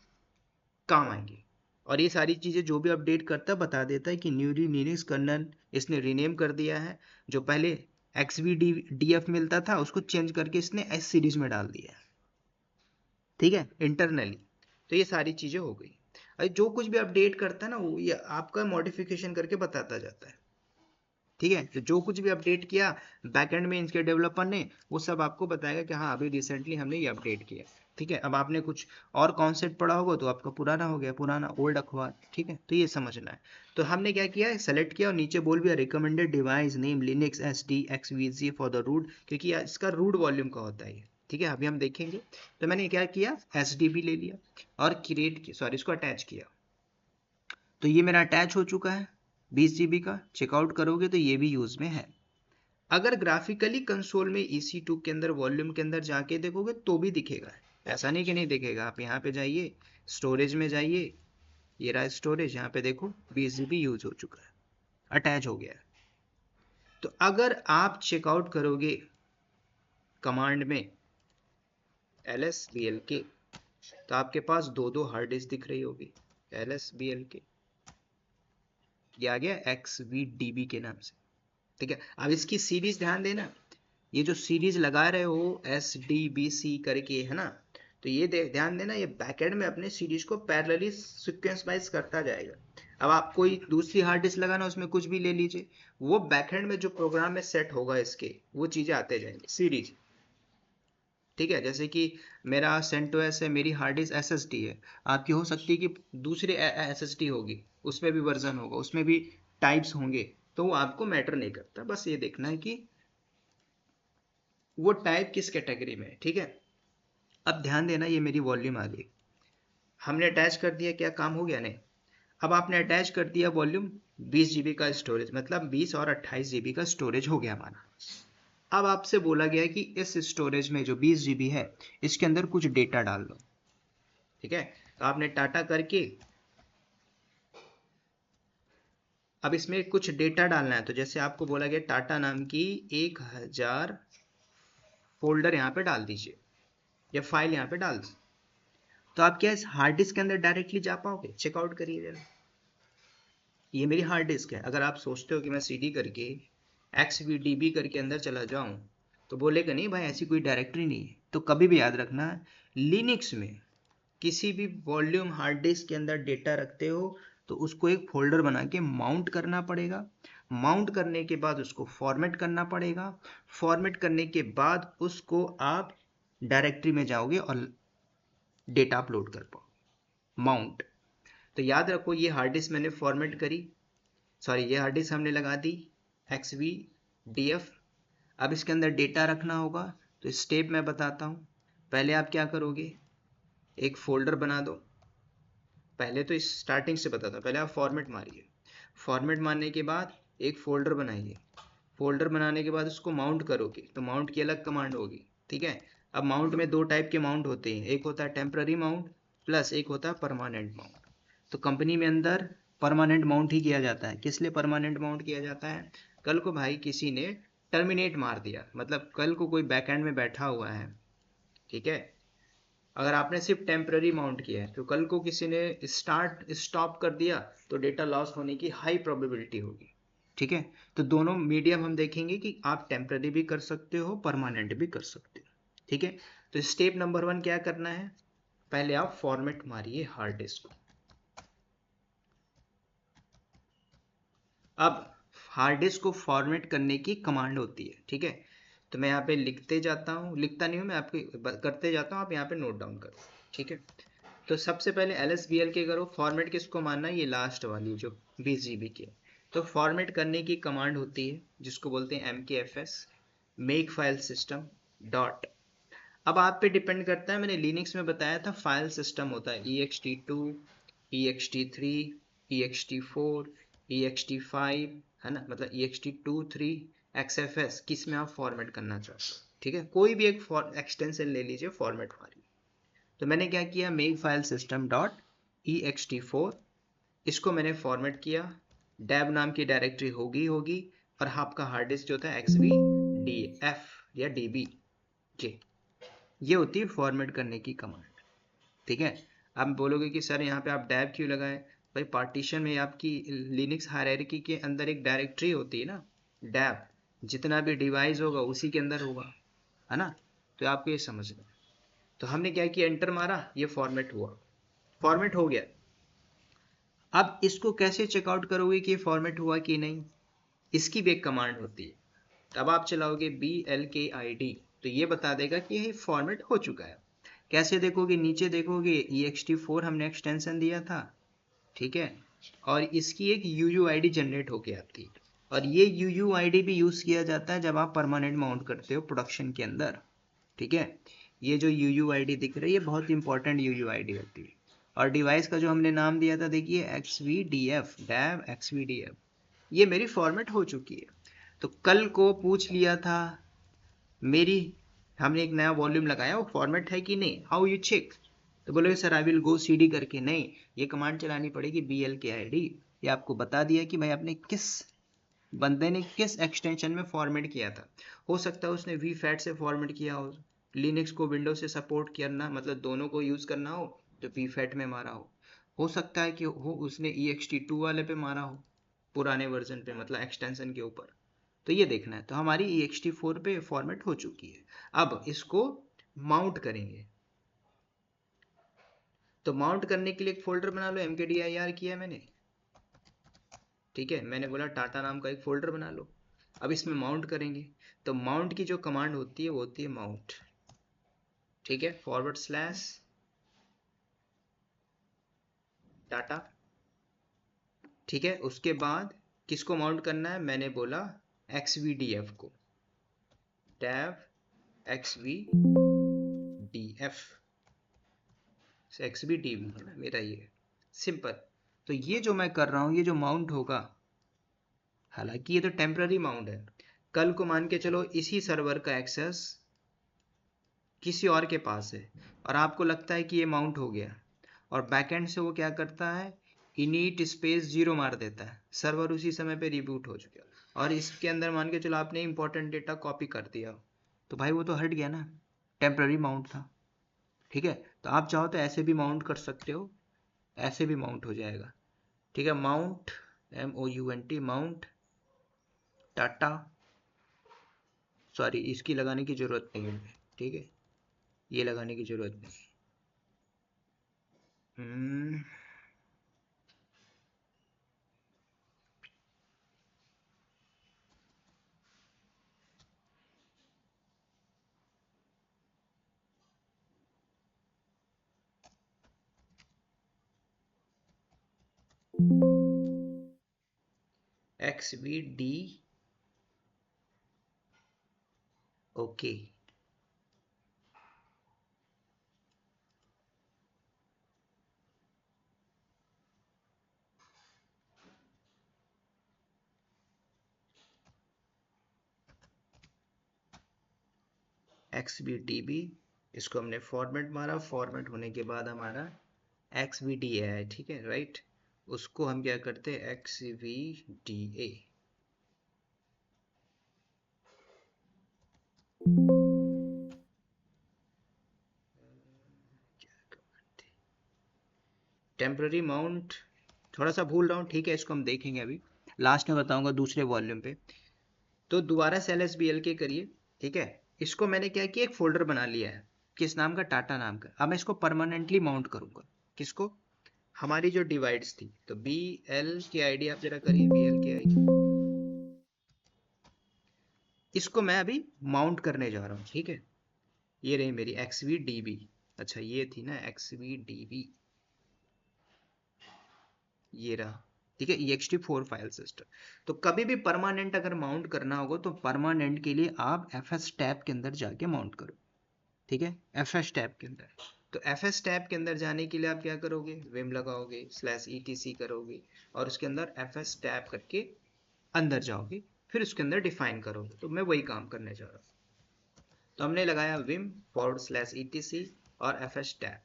काम आएंगी। और ये सारी चीज़ें जो भी अपडेट करता है बता देता है कि न्यूली लिनक्स कर्नल इसने रीनेम कर दिया है। जो पहले XVDF मिलता था उसको चेंज करके इसने S सीरीज में डाल दिया है। ठीक है, इंटरनली। तो ये सारी चीज़ें हो गई। अरे जो कुछ भी अपडेट करता है ना वो ये आपका मॉडिफिकेशन करके बताता जाता है। ठीक है, तो जो कुछ भी अपडेट किया बैकएंड में इनके डेवलपर ने, वो सब आपको बताएगा कि हाँ अभी रिसेंटली हमने ये अपडेट किया। ठीक है, अब आपने कुछ और कॉन्सेप्ट पढ़ा होगा तो आपका पुराना हो गया, पुराना ओल्ड अखबार। ठीक है, तो ये समझना है। तो हमने क्या किया, सेलेक्ट किया और नीचे बोल भी recommended device name Linux SD XVC for the root, क्योंकि इसका रूट वॉल्यूम का होता है ये। ठीक है, अभी हम देखेंगे। तो मैंने क्या किया, SDB ले लिया और क्रिएट, सॉरी, इसको अटैच किया। तो ये मेरा अटैच हो चुका है 20 GB का। चेकआउट करोगे तो ये भी यूज में है। अगर ग्राफिकली कंसोल में EC2 के अंदर वॉल्यूम के अंदर जाके देखोगे तो भी दिखेगा, ऐसा नहीं कि नहीं दिखेगा। आप यहाँ पे जाइए, स्टोरेज में जाइए, ये रहा स्टोरेज, यहाँ पे देखो 20 GB यूज हो चुका है, अटैच हो गया है। तो अगर आप चेकआउट करोगे कमांड में LSBLK, तो आपके पास दो हार्ड डिस्क दिख रही होगी, LSBLK, ये आ गया XVDB के नाम से। ठीक है, अब इसकी सीरीज ध्यान देना, ये जो सीरीज लगा रहे हो SDBC करके, है ना, तो ये ध्यान देना, ये बैकएंड में अपने सीरीज को पैरेलली सीक्वेंस वाइज करता जाएगा। अब आप कोई दूसरी हार्ड डिस्क लगाना, उसमें कुछ भी ले लीजिए, वो बैकएंड में जो प्रोग्राम में सेट होगा इसके, वो चीजें आते जाएंगी सीरीज। ठीक है, जैसे कि मेरा CentOS है, मेरी हार्ड डिस्क SSD है, आपकी हो सकती है कि दूसरी SSD होगी, उसमें भी वर्जन होगा, उसमें भी टाइप्स होंगे, तो वो आपको मैटर नहीं करता। बस ये देखना है कि वो टाइप किस कैटेगरी में है। ठीक है, अब ध्यान देना, ये मेरी वॉल्यूम आ गई, हमने अटैच कर दिया, क्या काम हो गया? नहीं। अब आपने अटैच कर दिया वॉल्यूम, 20 GB का स्टोरेज, मतलब 20 और 28 GB का स्टोरेज हो गया हमारा। अब आपसे बोला गया कि इस स्टोरेज में जो 20 GB है इसके अंदर कुछ डेटा डाल लो। ठीक है, तो आपने टाटा करके अब इसमें कुछ डेटा डालना है। तो जैसे आपको बोला गया टाटा नाम की 1000 फोल्डर यहाँ पे डाल दीजिए, या फाइल यहाँ पे डाल दीजिए। तो आप क्या इस हार्ड डिस्क के अंदर डायरेक्टली जा पाओगे? चेकआउट करिए जरा, ये मेरी हार्ड डिस्क है। अगर आप सोचते हो कि मैं CD करके XVDB करके अंदर चला जाऊं, तो बोलेगा नहीं भाई, ऐसी कोई डायरेक्टरी नहीं है। तो कभी भी याद रखना, लिनक्स में किसी भी वॉल्यूम हार्ड डिस्क के अंदर डेटा रखते हो तो उसको एक फोल्डर बना के माउंट करना पड़ेगा। माउंट करने के बाद उसको फॉर्मेट करना पड़ेगा। फॉर्मेट करने के बाद उसको आप डायरेक्टरी में जाओगे और डेटा अपलोड कर पाओ, माउंट। तो याद रखो, ये हार्ड डिस्क मैंने फॉर्मेट करी, सॉरी, ये हार्ड डिस्क हमने लगा दी XVDF। अब इसके अंदर डेटा रखना होगा, तो स्टेप मैं बताता हूँ। पहले आप क्या करोगे, एक फोल्डर बना दो, पहले तो इस स्टार्टिंग से बताता हूँ, पहले आप फॉर्मेट मारिए। फॉर्मेट मारने के बाद एक फोल्डर बनाइए। फोल्डर बनाने के बाद उसको माउंट करोगे तो माउंट की अलग कमांड होगी, ठीक है। अब माउंट में दो टाइप के माउंट होते हैं, एक होता है टेम्पररी माउंट प्लस एक होता है परमानेंट माउंट। तो कंपनी में अंदर परमानेंट माउंट ही किया जाता है। किस लिए परमानेंट माउंट किया जाता है? कल को भाई किसी ने टर्मिनेट मार दिया, मतलब कल को कोई बैकएंड में बैठा हुआ है, ठीक है, अगर आपने सिर्फ टेम्पररी माउंट किया है तो कल को किसी ने स्टार्ट स्टॉप कर दिया तो डेटा लॉस होने की हाई प्रोबेबिलिटी होगी, ठीक है। तो दोनों मीडियम हम देखेंगे कि आप टेम्पररी भी कर सकते हो, परमानेंट भी कर सकते हो, ठीक है। तो स्टेप नंबर 1 क्या करना है? पहले आप फॉर्मेट मारिए हार्ड डिस्क को। अब हार्ड डिस्क को फॉर्मेट करने की कमांड होती है, ठीक है। तो मैं यहाँ पे लिखते जाता हूँ, लिखता नहीं हूँ मैं, आपके करते जाता हूँ, आप यहाँ पे नोट डाउन करो, ठीक है। तो सबसे पहले LSBL के करो। फॉर्मेट किसको मानना है? ये लास्ट वाली जो 20 GB की है। तो फॉर्मेट करने की कमांड होती है जिसको बोलते हैं MKFS, make file system dot. अब आप पे डिपेंड करता है, मैंने लिनक्स में बताया था फाइल सिस्टम होता है ext2, ext3, ext4, ext5, है ना, मतलब ext2 3 XFS, किस में आप फॉर्मेट करना चाहते हो, ठीक है। कोई भी एक एक्सटेंशन ले लीजिए, फॉर्मेट वाली। तो मैंने क्या किया, make file system dot ext4, इसको मैंने फॉर्मेट किया। डैब नाम की डायरेक्टरी होगी और आपका हार्ड डिस्क जो था XVDF या DB, ये होती है फॉर्मेट करने की कमांड, ठीक है। आप बोलोगे कि सर यहाँ पे आप डैब क्यों लगाए? भाई पार्टीशन में आपकी लिनक्स हायरार्की के अंदर एक डायरेक्टरी होती है ना, डैब, जितना भी डिवाइस होगा उसी के अंदर होगा, है ना। तो आपको ये समझना है। तो हमने क्या किया, एंटर मारा, ये फॉर्मेट हुआ, फॉर्मेट हो गया। अब इसको कैसे चेकआउट करोगे कि फॉर्मेट हुआ कि नहीं? इसकी भी एक कमांड होती है। तब आप चलाओगे BLKID, तो ये बता देगा कि ये फॉर्मेट हो चुका है। कैसे देखोगे? नीचे देखोगे ext4 हमने एक्सटेंशन दिया था, ठीक है, और इसकी एक UUID जनरेट होके आती है, और ये UUID भी यूज किया जाता है जब आप परमानेंट माउंट करते हो प्रोडक्शन के अंदर, ठीक है। ये जो UUID दिख रही है, ये बहुत इंपॉर्टेंट UUID होती है। और डिवाइस का जो हमने नाम दिया था, देखिए XVDF, डैब XVDF, ये मेरी फॉर्मेट हो चुकी है। तो कल को पूछ लिया था मेरी, हमने एक नया वॉल्यूम लगाया, वो फॉर्मेट है कि नहीं, हाउ यू चेक? तो बोलोगे sir I will go CD करके। नहीं, ये कमांड चलानी पड़ेगी BLKID। ये आपको बता दिया कि भाई आपने किस बंदे ने किस एक्सटेंशन में फॉर्मेट किया था। हो सकता है उसने VFAT से फॉर्मेट किया हो, लिनक्स को विंडो से सपोर्ट करना, मतलब दोनों को यूज करना हो तो VFAT में मारा हो सकता है कि हो उसने ext2 वाले पे मारा हो, पुराने वर्जन पे, मतलब एक्सटेंशन के ऊपर। तो ये देखना है। तो हमारी ext4 पे फॉर्मेट हो चुकी है। अब इसको माउंट करेंगे। तो माउंट करने के लिए एक फोल्डर बना लो, mkdir किया है मैंने, ठीक है। मैंने बोला टाटा नाम का एक फोल्डर बना लो। अब इसमें माउंट करेंगे। तो माउंट की जो कमांड होती है वो होती है माउंट, ठीक है, / टाटा, ठीक है। उसके बाद किसको माउंट करना है? मैंने बोला XVDF को, टैब XVDF, XVDB है ना मेरा, ये सिंपल। तो ये जो मैं कर रहा हूँ, ये जो माउंट होगा, हालांकि ये तो टेम्पररी माउंट है, कल को मान के चलो इसी सर्वर का एक्सेस किसी और के पास है और आपको लगता है कि ये माउंट हो गया, और बैकएंड से वो क्या करता है, init स्पेस 0 मार देता है, सर्वर उसी समय पे रिबूट हो चुका है, और इसके अंदर मान के चलो आपने इंपॉर्टेंट डेटा कॉपी कर दिया, तो भाई वो तो हट गया ना, टेम्पररी माउंट था, ठीक है। तो आप चाहो तो ऐसे भी माउंट कर सकते हो, ऐसे भी माउंट हो जाएगा, ठीक है। Mount MOUNT, mount Tata, sorry इसकी लगाने की जरूरत नहीं है, ठीक है, ये लगाने की जरूरत नहीं। XVD, ओके, XBDB, इसको हमने फॉर्मेट मारा, फॉर्मेट होने के बाद हमारा XVDA है, ठीक है, राइट। उसको हम क्या करते हैं, XVDA। टेम्पररी माउंट थोड़ा सा भूल रहा हूँ, ठीक है, इसको हम देखेंगे अभी, लास्ट में बताऊंगा दूसरे वॉल्यूम पे। तो दोबारा से LSBL करिए, ठीक है। इसको मैंने क्या किया, एक फोल्डर बना लिया है, किस नाम का, टाटा नाम का। अब मैं इसको परमानेंटली माउंट करूंगा, किसको, हमारी जो डिवाइड्स थी। तो BL आप जरा करिए, BL इसको मैं अभी माउंट करने जा रहा हूँ, ठीक है। ये रही मेरी XVDB, अच्छा ये थी ना XVDB, ये रहा, ठीक है, ext4 फाइल सिस्टम। तो कभी भी परमानेंट अगर माउंट करना होगा तो परमानेंट के लिए आप FS टैब के अंदर जाके माउंट करो, ठीक है, FS टैब के अंदर। तो FS टैब के अंदर जाने के लिए आप क्या करोगे, विम लगाओगे, /etc करोगे, और उसके अंदर FS टैब करके अंदर जाओगे, फिर उसके अंदर डिफाइन करोगे। तो मैं वही काम करने जा रहा हूँ। तो हमने लगाया विम /etc और FS टैब,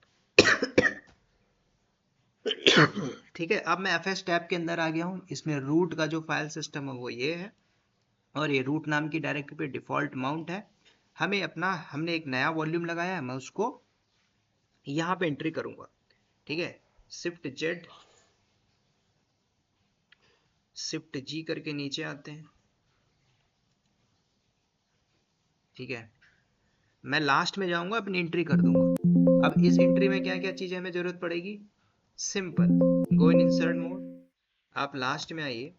ठीक है। अब मैं FS टैब के अंदर आ गया हूँ, इसमें रूट का जो फाइल सिस्टम है वो ये है, और ये रूट नाम की डायरेक्टरी पे डिफॉल्ट माउंट है। हमने एक नया वॉल्यूम लगाया है, मैं उसको यहाँ पे एंट्री करूंगा, ठीक है। शिफ्ट G करके नीचे आते हैं, ठीक है। मैं लास्ट में जाऊंगा, अपनी एंट्री कर दूंगा। अब इस एंट्री में क्या क्या चीजें हमें जरूरत पड़ेगी, सिंपल, गो इन इंसर्ट मोड, आप लास्ट में आइए,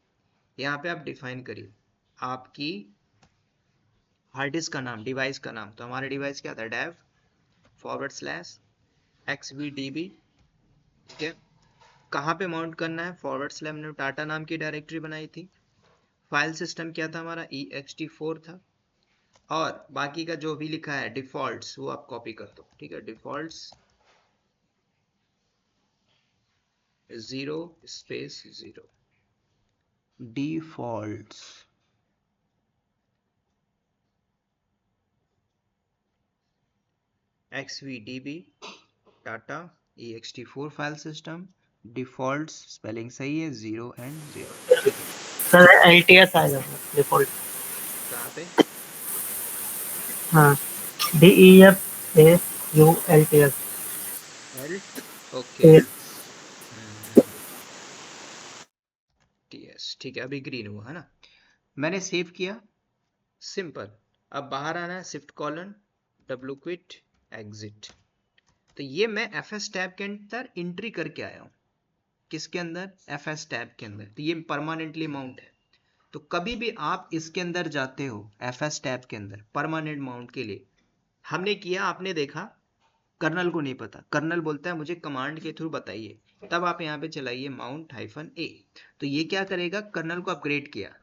यहाँ पे आप डिफाइन करिए आपकी हार्ड डिस्क का नाम, डिवाइस का नाम। तो हमारा डिवाइस क्या था, dev/XVDB, ठीक है। कहाँ पे माउंट करना है, / हमने टाटा नाम की डायरेक्टरी बनाई थी। फाइल सिस्टम क्या था हमारा, ext4 था, और बाकी का जो भी लिखा है डिफॉल्ट्स वो आप कॉपी कर दो, ठीक है। Defaults 0 defaults, XVDB Tata ext4 file system, defaults spelling सही है, 0 and 0, ठीक है। सर LTS आएगा डिफॉल्ट। कहाँ पे, हाँ, DEFAULTS। L, ओके, TS, ठीक है। अभी ग्रीन हुआ है ना, मैंने सेव किया, सिंपल। अब बाहर आना है, शिफ्ट : W क्विट एग्जिट। तो ये मैं FS टैब के अंदर एंट्री करके आया हूँ, किसके अंदर, FS टैब के अंदर। तो ये परमानेंटली माउंट है। तो कभी भी आप इसके अंदर जाते हो FS टैब के अंदर परमानेंट माउंट के लिए, हमने किया, आपने देखा, कर्नल को नहीं पता, कर्नल बोलता है मुझे कमांड के थ्रू बताइए, तब आप यहाँ पे चलाइए mount-a। तो ये क्या करेगा, कर्नल को अपग्रेड किया,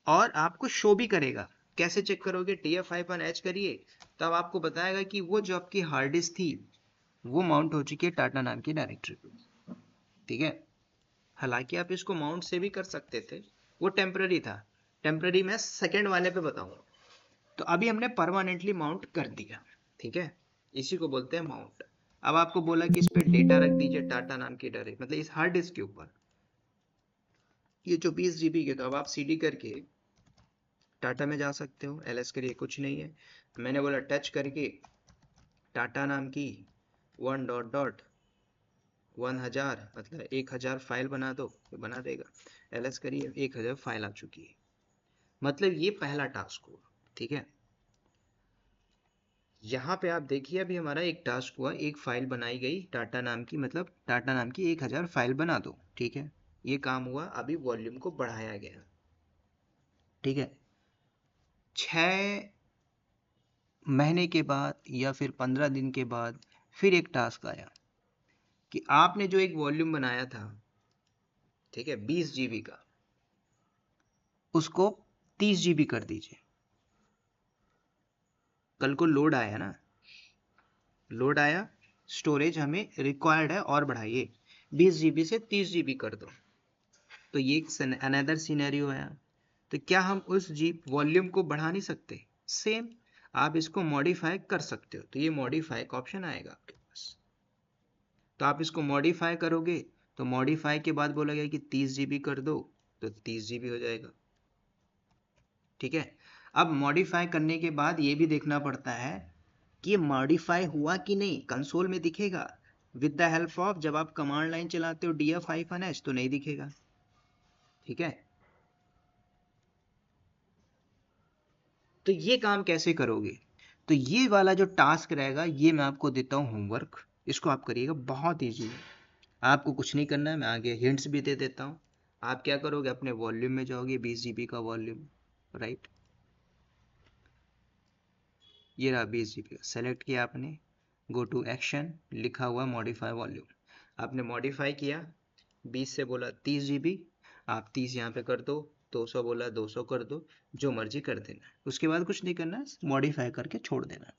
और आपको शो भी करेगा। कैसे चेक करोगे, TF-H करिए, तब आपको बताएगा कि वो जो आपकी हार्ड डिस्क थी वो माउंट हो चुकी है टाटा नाम की डायरेक्टरी पे, ठीक है। हालांकि आप इसको माउंट से भी कर सकते थे, वो टेम्पररी था, टेम्पररी मैं सेकंड वाले पे बताऊंगा। तो अभी हमने परमानेंटली माउंट कर दिया, ठीक है, इसी को बोलते हैं माउंट। अब आपको बोला कि इस पे डेटा रख दीजिए टाटा नाम की डायरेक्टरी, मतलब इस हार्ड डिस्क के ऊपर, ये जो 20 GB के, तो अब आप CD करके टाटा में जा सकते हो, LS के लिए कुछ नहीं है। मैंने बोला टच करके टाटा नाम की 1.1000 मतलब 1000 फाइल बना दो, तो बना देगा। LS करिए, 1000 फाइल आ चुकी है, मतलब ये पहला टास्क हुआ, ठीक है। यहाँ पे आप देखिए, अभी हमारा एक टास्क हुआ, एक फाइल बनाई गई टाटा नाम की, मतलब टाटा नाम की 1000 फाइल बना दो, ठीक है, ये काम हुआ। अभी वॉल्यूम को बढ़ाया गया, ठीक है। 6 महीने के बाद या फिर 15 दिन के बाद फिर एक टास्क आया कि आपने जो एक वॉल्यूम बनाया था, ठीक है, 20 GB का, उसको 30 GB कर दीजिए। कल को लोड आया ना, लोड आया, स्टोरेज हमें रिक्वायर्ड है और बढ़ाइए, 20 GB से 30 GB कर दो। तो ये एक अनदर सिनेरियो है। तो क्या हम उस जीप वॉल्यूम को बढ़ा नहीं सकते, सेम। आप इसको मॉडिफाई कर सकते हो, तो ये मॉडिफाई का ऑप्शन आएगा आपके पास। तो आप इसको मॉडिफाई करोगे तो मॉडिफाई के बाद बोला गया कि 30 GB कर दो, तो 30 GB हो जाएगा। ठीक है, अब मॉडिफाई करने के बाद ये भी देखना पड़ता है कि ये मॉडिफाई हुआ कि नहीं, कंसोल में दिखेगा विद द हेल्प ऑफ, जब आप कमांड लाइन चलाते हो df-h तो नहीं दिखेगा। ठीक है, तो ये काम कैसे करोगे, तो ये वाला जो टास्क रहेगा ये मैं आपको देता हूँ होमवर्क, इसको आप करिएगा, बहुत ईजी है, आपको कुछ नहीं करना है, मैं आगे हिंट्स भी दे देता हूँ। आप क्या करोगे, अपने वॉल्यूम में जाओगे, 20 GB का वॉल्यूम, राइट, ये रहा 20 GB का, सेलेक्ट किया आपने, गो टू एक्शन, लिखा हुआ मॉडिफाई वॉल्यूम, आपने मॉडिफाई किया, 20 से बोला 30 GB, आप 30 यहाँ पे कर दो, 200 बोला 200 कर दो, जो मर्जी कर देना, उसके बाद कुछ नहीं करना, मॉडिफाई करके छोड़ देना।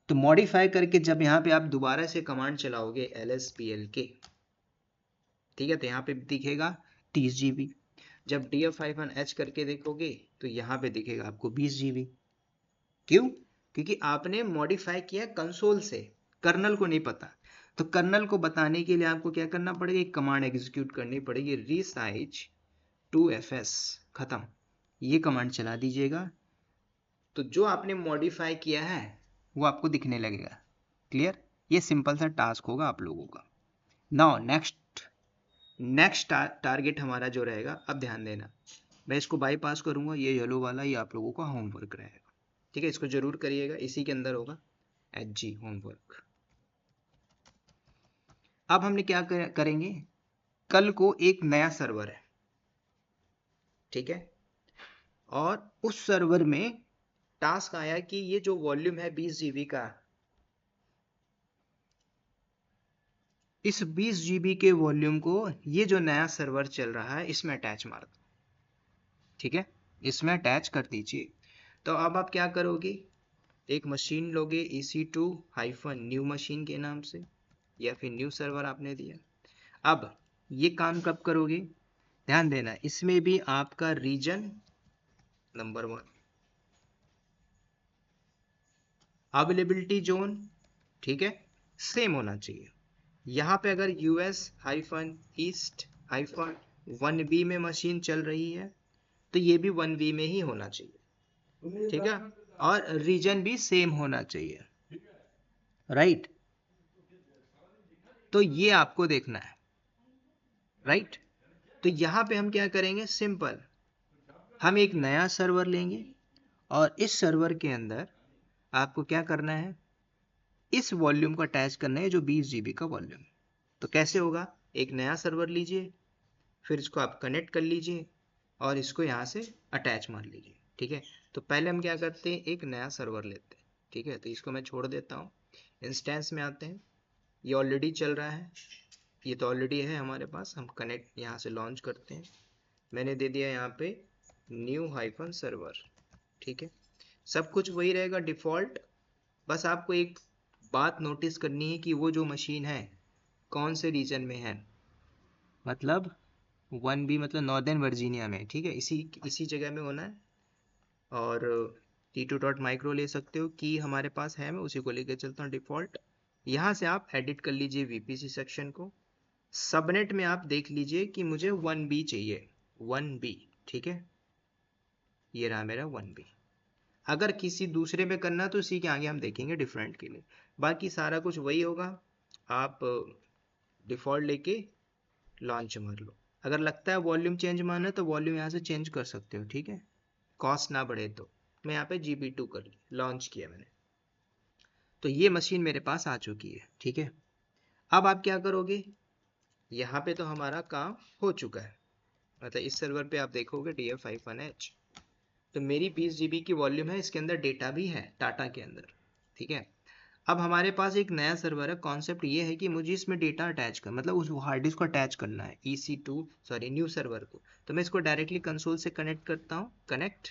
तो मॉडिफाई करके जब यहाँ पे आप दोबारा से कमांड चलाओगे lsplk, ठीक है, तो यहाँ पे दिखेगा 30 GB, जब df-h करके देखोगे तो यहाँ पे दिखेगा आपको 20 GB। क्यों, क्योंकि आपने मॉडिफाई किया कंसोल से, कर्नल को नहीं पता, तो कर्नल को बताने के लिए आपको क्या करना पड़ेगा, एक कमांड एग्जीक्यूट करनी पड़ेगी, resize to fs, खत्म, ये कमांड चला दीजिएगा, तो जो आपने मॉडिफाई किया है वो आपको दिखने लगेगा। क्लियर, ये सिंपल सा टास्क होगा आप लोगों का। नाउ नेक्स्ट टारगेट हमारा जो रहेगा, अब ध्यान देना, मैं इसको बाईपास करूंगा, ये येलो वाला ये आप लोगों का होमवर्क रहेगा, ठीक है, इसको जरूर करिएगा, इसी के अंदर होगा HG होमवर्क। अब हमने क्या करेंगे, कल को एक नया सर्वर है, ठीक है, और उस सर्वर में टास्क आया कि ये जो वॉल्यूम है 20 GB का, इस 20 GB के वॉल्यूम को ये जो नया सर्वर चल रहा है इसमें अटैच मार दो, ठीक है, इसमें अटैच कर दीजिए। तो अब आप क्या करोगे, एक मशीन लोगे EC2-न्यू मशीन के नाम से, या फिर न्यू सर्वर आपने दिया। अब ये काम कब करोगे, ध्यान देना, इसमें भी आपका रीजन नंबर 1, अवेलेबिलिटी जोन, ठीक है, सेम होना चाहिए। यहाँ पे अगर US-ईस्ट-1B में मशीन चल रही है तो ये भी 1B में ही होना चाहिए, ठीक है, और रीजन भी सेम होना चाहिए, राइट, तो ये आपको देखना है, राइट। तो यहाँ पे हम क्या करेंगे, सिंपल, हम एक नया सर्वर लेंगे और इस सर्वर के अंदर आपको क्या करना है, इस वॉल्यूम को अटैच करना है जो 20 GB का वॉल्यूम। तो कैसे होगा, एक नया सर्वर लीजिए, फिर इसको आप कनेक्ट कर लीजिए और इसको यहाँ से अटैच मार लीजिए, ठीक है। तो पहले हम क्या करते हैं, एक नया सर्वर लेते हैं, ठीक है, तो इसको मैं छोड़ देता हूँ, इंस्टेंस में आते हैं, ये ऑलरेडी चल रहा है, ये तो ऑलरेडी है हमारे पास, हम कनेक्ट यहाँ से लॉन्च करते हैं, मैंने दे दिया यहाँ पे new-server, ठीक है, सब कुछ वही रहेगा डिफ़ॉल्ट, बस आपको एक बात नोटिस करनी है कि वो जो मशीन है कौन से रीजन में है, मतलब 1B मतलब नॉर्दर्न वर्जीनिया में, ठीक है, इसी जगह में होना है। और t2.micro ले सकते हो, की हमारे पास है, मैं उसी को लेकर चलता हूँ डिफ़ॉल्ट। यहाँ से आप एडिट कर लीजिए VPC सेक्शन को, सबनेट में आप देख लीजिए कि मुझे 1B चाहिए, 1B, ठीक है, ये रहा मेरा 1B। अगर किसी दूसरे में करना तो इसी के आगे हम देखेंगे डिफरेंट के लिए, बाकी सारा कुछ वही होगा, आप डिफ़ॉल्ट लेके लॉन्च मार लो। अगर लगता है वॉल्यूम चेंज मारना है तो वॉल्यूम यहाँ से चेंज कर सकते हो, ठीक है, कॉस्ट ना बढ़े तो। मैं यहाँ पे GB2 कर लॉन्च किया मैंने, तो ये मशीन मेरे पास आ चुकी है, ठीक है। अब आप क्या करोगे, यहाँ पे तो हमारा काम हो चुका है, मतलब इस सर्वर पे आप देखोगे df-h, तो मेरी 20 GB की वॉल्यूम है, इसके अंदर डेटा भी है टाटा के अंदर, ठीक है। अब हमारे पास एक नया सर्वर है, कॉन्सेप्ट ये है कि मुझे इसमें डेटा अटैच कर, मतलब उस हार्ड डिस्क को अटैच करना है न्यू सर्वर को, तो मैं इसको डायरेक्टली कंसोल से कनेक्ट करता हूँ, कनेक्ट।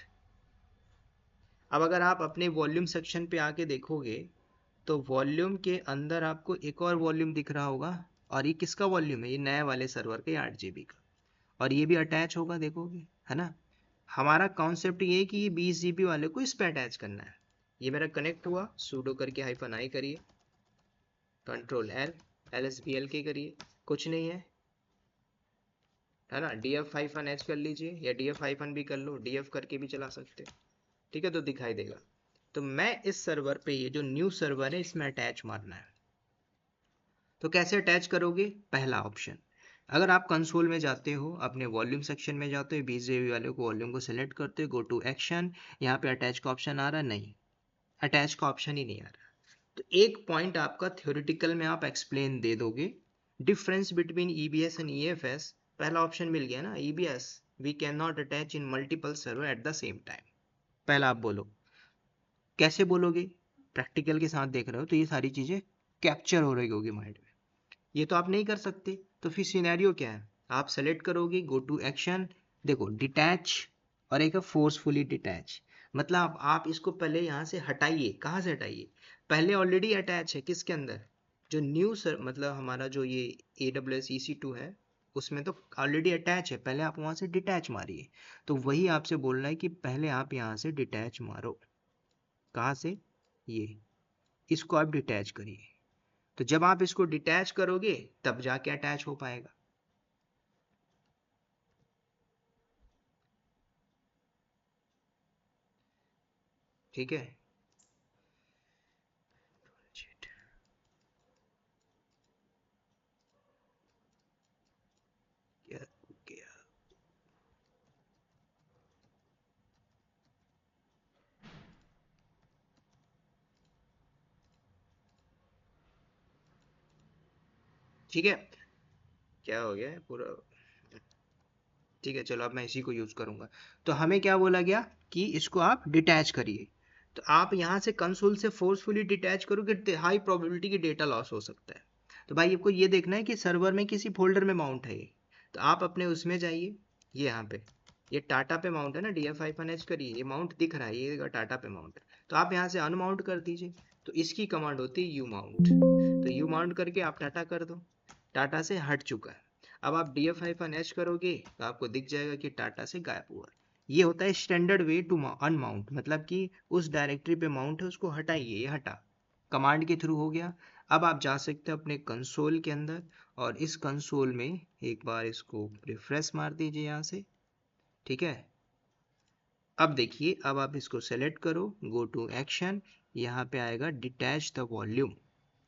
अब अगर आप अपने वॉल्यूम सेक्शन पे आके देखोगे तो वॉल्यूम के अंदर आपको एक और वॉल्यूम दिख रहा होगा, और ये किसका वॉल्यूम है, ये नए वाले सर्वर के 8 GB का, और ये भी अटैच होगा, देखोगे, है ना। हमारा कॉन्सेप्ट ये है कि ये 20 GB वाले को इस पे अटैच करना है। ये मेरा कनेक्ट हुआ, सूडो करके -i करिए, कंट्रोल L, LSBLK करिए, कुछ नहीं है ना। df-h कर लीजिए या df- भी कर लो, df करके भी चला सकते, ठीक है, तो दिखाई देगा। तो मैं इस सर्वर पे, ये जो न्यू सर्वर है, इसमें अटैच मारना है। तो कैसे अटैच करोगे? पहला ऑप्शन, अगर आप कंसोल में जाते हो, अपने वॉल्यूम सेक्शन में जाते हो, 20 GB वाले को वॉल्यूम को सिलेक्ट करते हो, गो टू एक्शन, यहाँ पे अटैच का ऑप्शन आ रहा है? नहीं, अटैच का ऑप्शन ही नहीं आ रहा। तो एक पॉइंट आपका थ्योरेटिकल में आप एक्सप्लेन दे दोगे, difference between EBS and EFS। पहला ऑप्शन मिल गया ना, EBS we can not attach in multiple server at the same time. पहला आप बोलो, कैसे बोलोगे? प्रैक्टिकल के साथ देख रहे हो तो ये सारी चीजें कैप्चर हो रही होगी माइंड में, ये तो आप नहीं कर सकते। तो फिर सिनेरियो क्या है? आप सेलेक्ट करोगे, गो टू एक्शन, देखो डिटैच और एक फोर्सफुली डिटैच। मतलब आप इसको पहले यहाँ से हटाइए। कहाँ से हटाइए? पहले ऑलरेडी अटैच है किसके अंदर? जो न्यू सर, मतलब हमारा जो ये AWS EC2 है, उसमें तो ऑलरेडी अटैच है, पहले आप वहाँ से डिटैच मारिए। तो वही आपसे बोलना है कि पहले आप यहाँ से डिटैच मारो। कहाँ से? ये, इसको आप डिटैच करिए। तो जब आप इसको डिटैच करोगे तब जाके अटैच हो पाएगा। ठीक है, क्या क्या? ठीक है, क्या हो गया है पूरा? ठीक है, चलो अब मैं इसी को यूज करूंगा। तो हमें क्या बोला गया कि इसको आप डिटैच करिए। तो आप यहाँ से कंसोल से फोर्सफुली डिटैच करोगे, हाई प्रोबेबिलिटी की डेटा लॉस हो सकता है। तो भाई आपको ये देखना है कि सर्वर में किसी फोल्डर में माउंट है ये। तो आप अपने उसमें जाइए, ये यहाँ पे, ये टाटा पे माउंट है ना, df-h करिए, ये माउंट दिख रहा है, ये टाटा पे माउंट है। तो आप यहाँ से अनमाउंट कर दीजिए। तो इसकी कमांड होती है u-mount। तो u-mount करके आप टाटा कर दो, टाटा से हट चुका है। अब आप df-h करोगे तो आपको दिख जाएगा कि टाटा से गायब हुआ। ये होता है स्टैंडर्ड वे टू अनमाउंट, मतलब कि उस डायरेक्टरी पे माउंट है उसको हटाइए, ये हटा, कमांड के थ्रू हो गया। अब आप जा सकते हैं अपने कंसोल के अंदर, और इस कंसोल में एक बार इसको रिफ्रेश मार दीजिए यहाँ से। ठीक है, अब देखिए, अब आप इसको सेलेक्ट करो, गो टू एक्शन, यहाँ पे आएगा डिटैच द वॉल्यूम।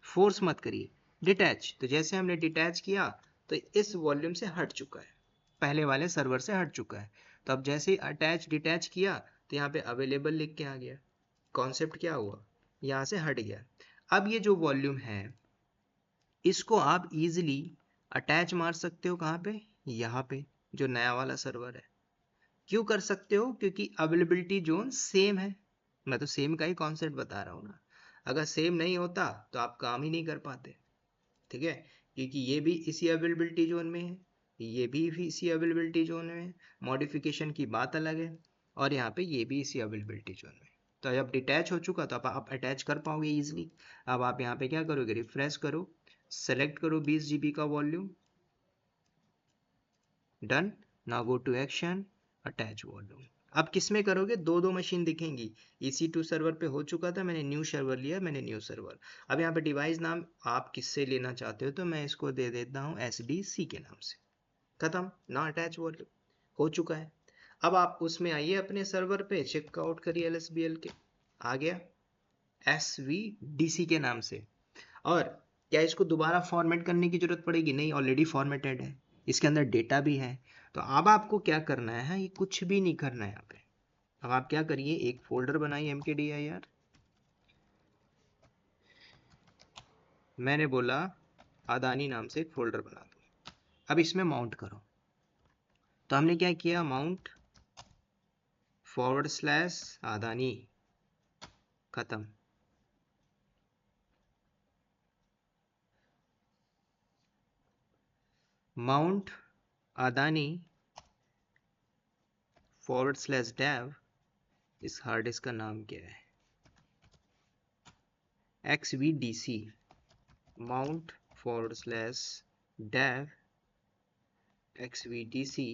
फोर्स मत करिए, डिटैच। तो जैसे हमने डिटैच किया तो इस वॉल्यूम से हट चुका है, पहले वाले सर्वर से हट चुका है। तो अब जैसे ही अटैच डिटैच किया तो यहाँ पे अवेलेबल लिख के आ गया। कॉन्सेप्ट क्या हुआ? यहाँ से हट गया। अब ये जो वॉल्यूम है, इसको आप इजीली अटैच मार सकते हो। कहाँ पे? यहाँ पे, जो नया वाला सर्वर है। क्यों कर सकते हो? क्योंकि अवेलेबिलिटी जोन सेम है। मैं तो सेम का ही कॉन्सेप्ट बता रहा हूँ ना। अगर सेम नहीं होता तो आप काम ही नहीं कर पाते। ठीक है, क्योंकि ये भी इसी अवेलेबिलिटी जोन में है, ये भी इसी अवेलेबिलिटी जोन में है, मॉडिफिकेशन की बात अलग है, और यहाँ पे ये भी इसी अवेलेबिलिटी जोन में। तो जब डिटैच हो चुका तो आप अटैच कर पाओगे इजीली। अब आप यहाँ पे क्या करोगे? रिफ्रेश करो, सेलेक्ट करो 20 GB का volume, done. Now go to action, attach volume. अब किस में करोगे? दो दो मशीन दिखेंगी। EC2 सर्वर पे हो चुका था, मैंने न्यू सर्वर लिया, मैंने न्यू सर्वर। अब यहाँ पे डिवाइस नाम आप किससे लेना चाहते हो, तो मैं इसको दे देता हूँ SDC के नाम से। खत्म ना, अटैच वॉल्यूम हो चुका है। अब आप उसमें आइए अपने सर्वर पे, चेकआउट करिए LSBL के, आ गया SVDC के नाम से। और क्या इसको दोबारा फॉर्मेट करने की जरूरत पड़ेगी? नहीं, ऑलरेडी फॉर्मेटेड है, इसके अंदर डेटा भी है। तो अब आपको क्या करना है? ये कुछ भी नहीं करना है यहाँ पे। अब आप क्या करिए, एक फोल्डर बनाइए mkdir, मैंने बोला अदानी नाम से एक फोल्डर बना दो। अब इसमें माउंट करो। तो हमने क्या किया? माउंट /अदानी, खत्म। माउंट अदानी /dev, इस हार्ड डिस्क का नाम क्या है? XVDC, माउंट /dev XVDC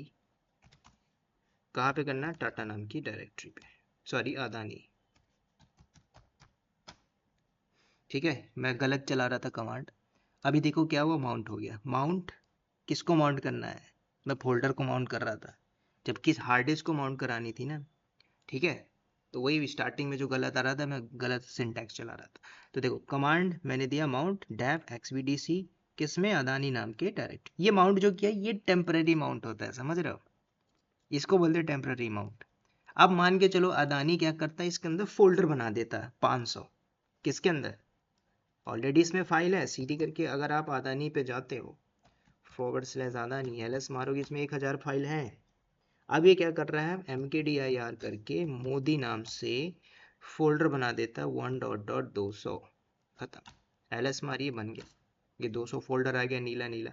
कहाँ पे करना है? टाटा नाम की डायरेक्टरी पे, सॉरी अदानी। ठीक है, मैं गलत चला रहा था कमांड। अभी देखो क्या हुआ, माउंट हो गया। माउंट किसको माउंट करना है? मैं फोल्डर को माउंट कर रहा था, जबकि हार्ड डिस्क को माउंट करानी थी ना। ठीक है, तो वही स्टार्टिंग में जो गलत आ रहा था, मैं गलत सिंटैक्स चला रहा था। तो देखो कमांड मैंने दिया माउंट डेव XVDC, किसमें? अदानी नाम के डायरेक्ट। ये माउंट जो किया ये टेम्पररी माउंट होता है, समझ रहे हो? इसको बोलते हैं टेम्पररी माउंट। अब मान के चलो अदानी क्या करता है, इसके अंदर फोल्डर बना देता है 500। किसके अंदर? ऑलरेडी इसमें फाइल है, सीडी करके अगर आप अदानी पे जाते हो, / अदानी ls मारोगे, इसमें 1000 फाइल है। अब ये क्या कर रहा है, mkdir करके मोदी नाम से फोल्डर बना देता है 1.200। खत्म। ls मारिए, बन गया। ये 200 फोल्डर आ गया, नीला नीला।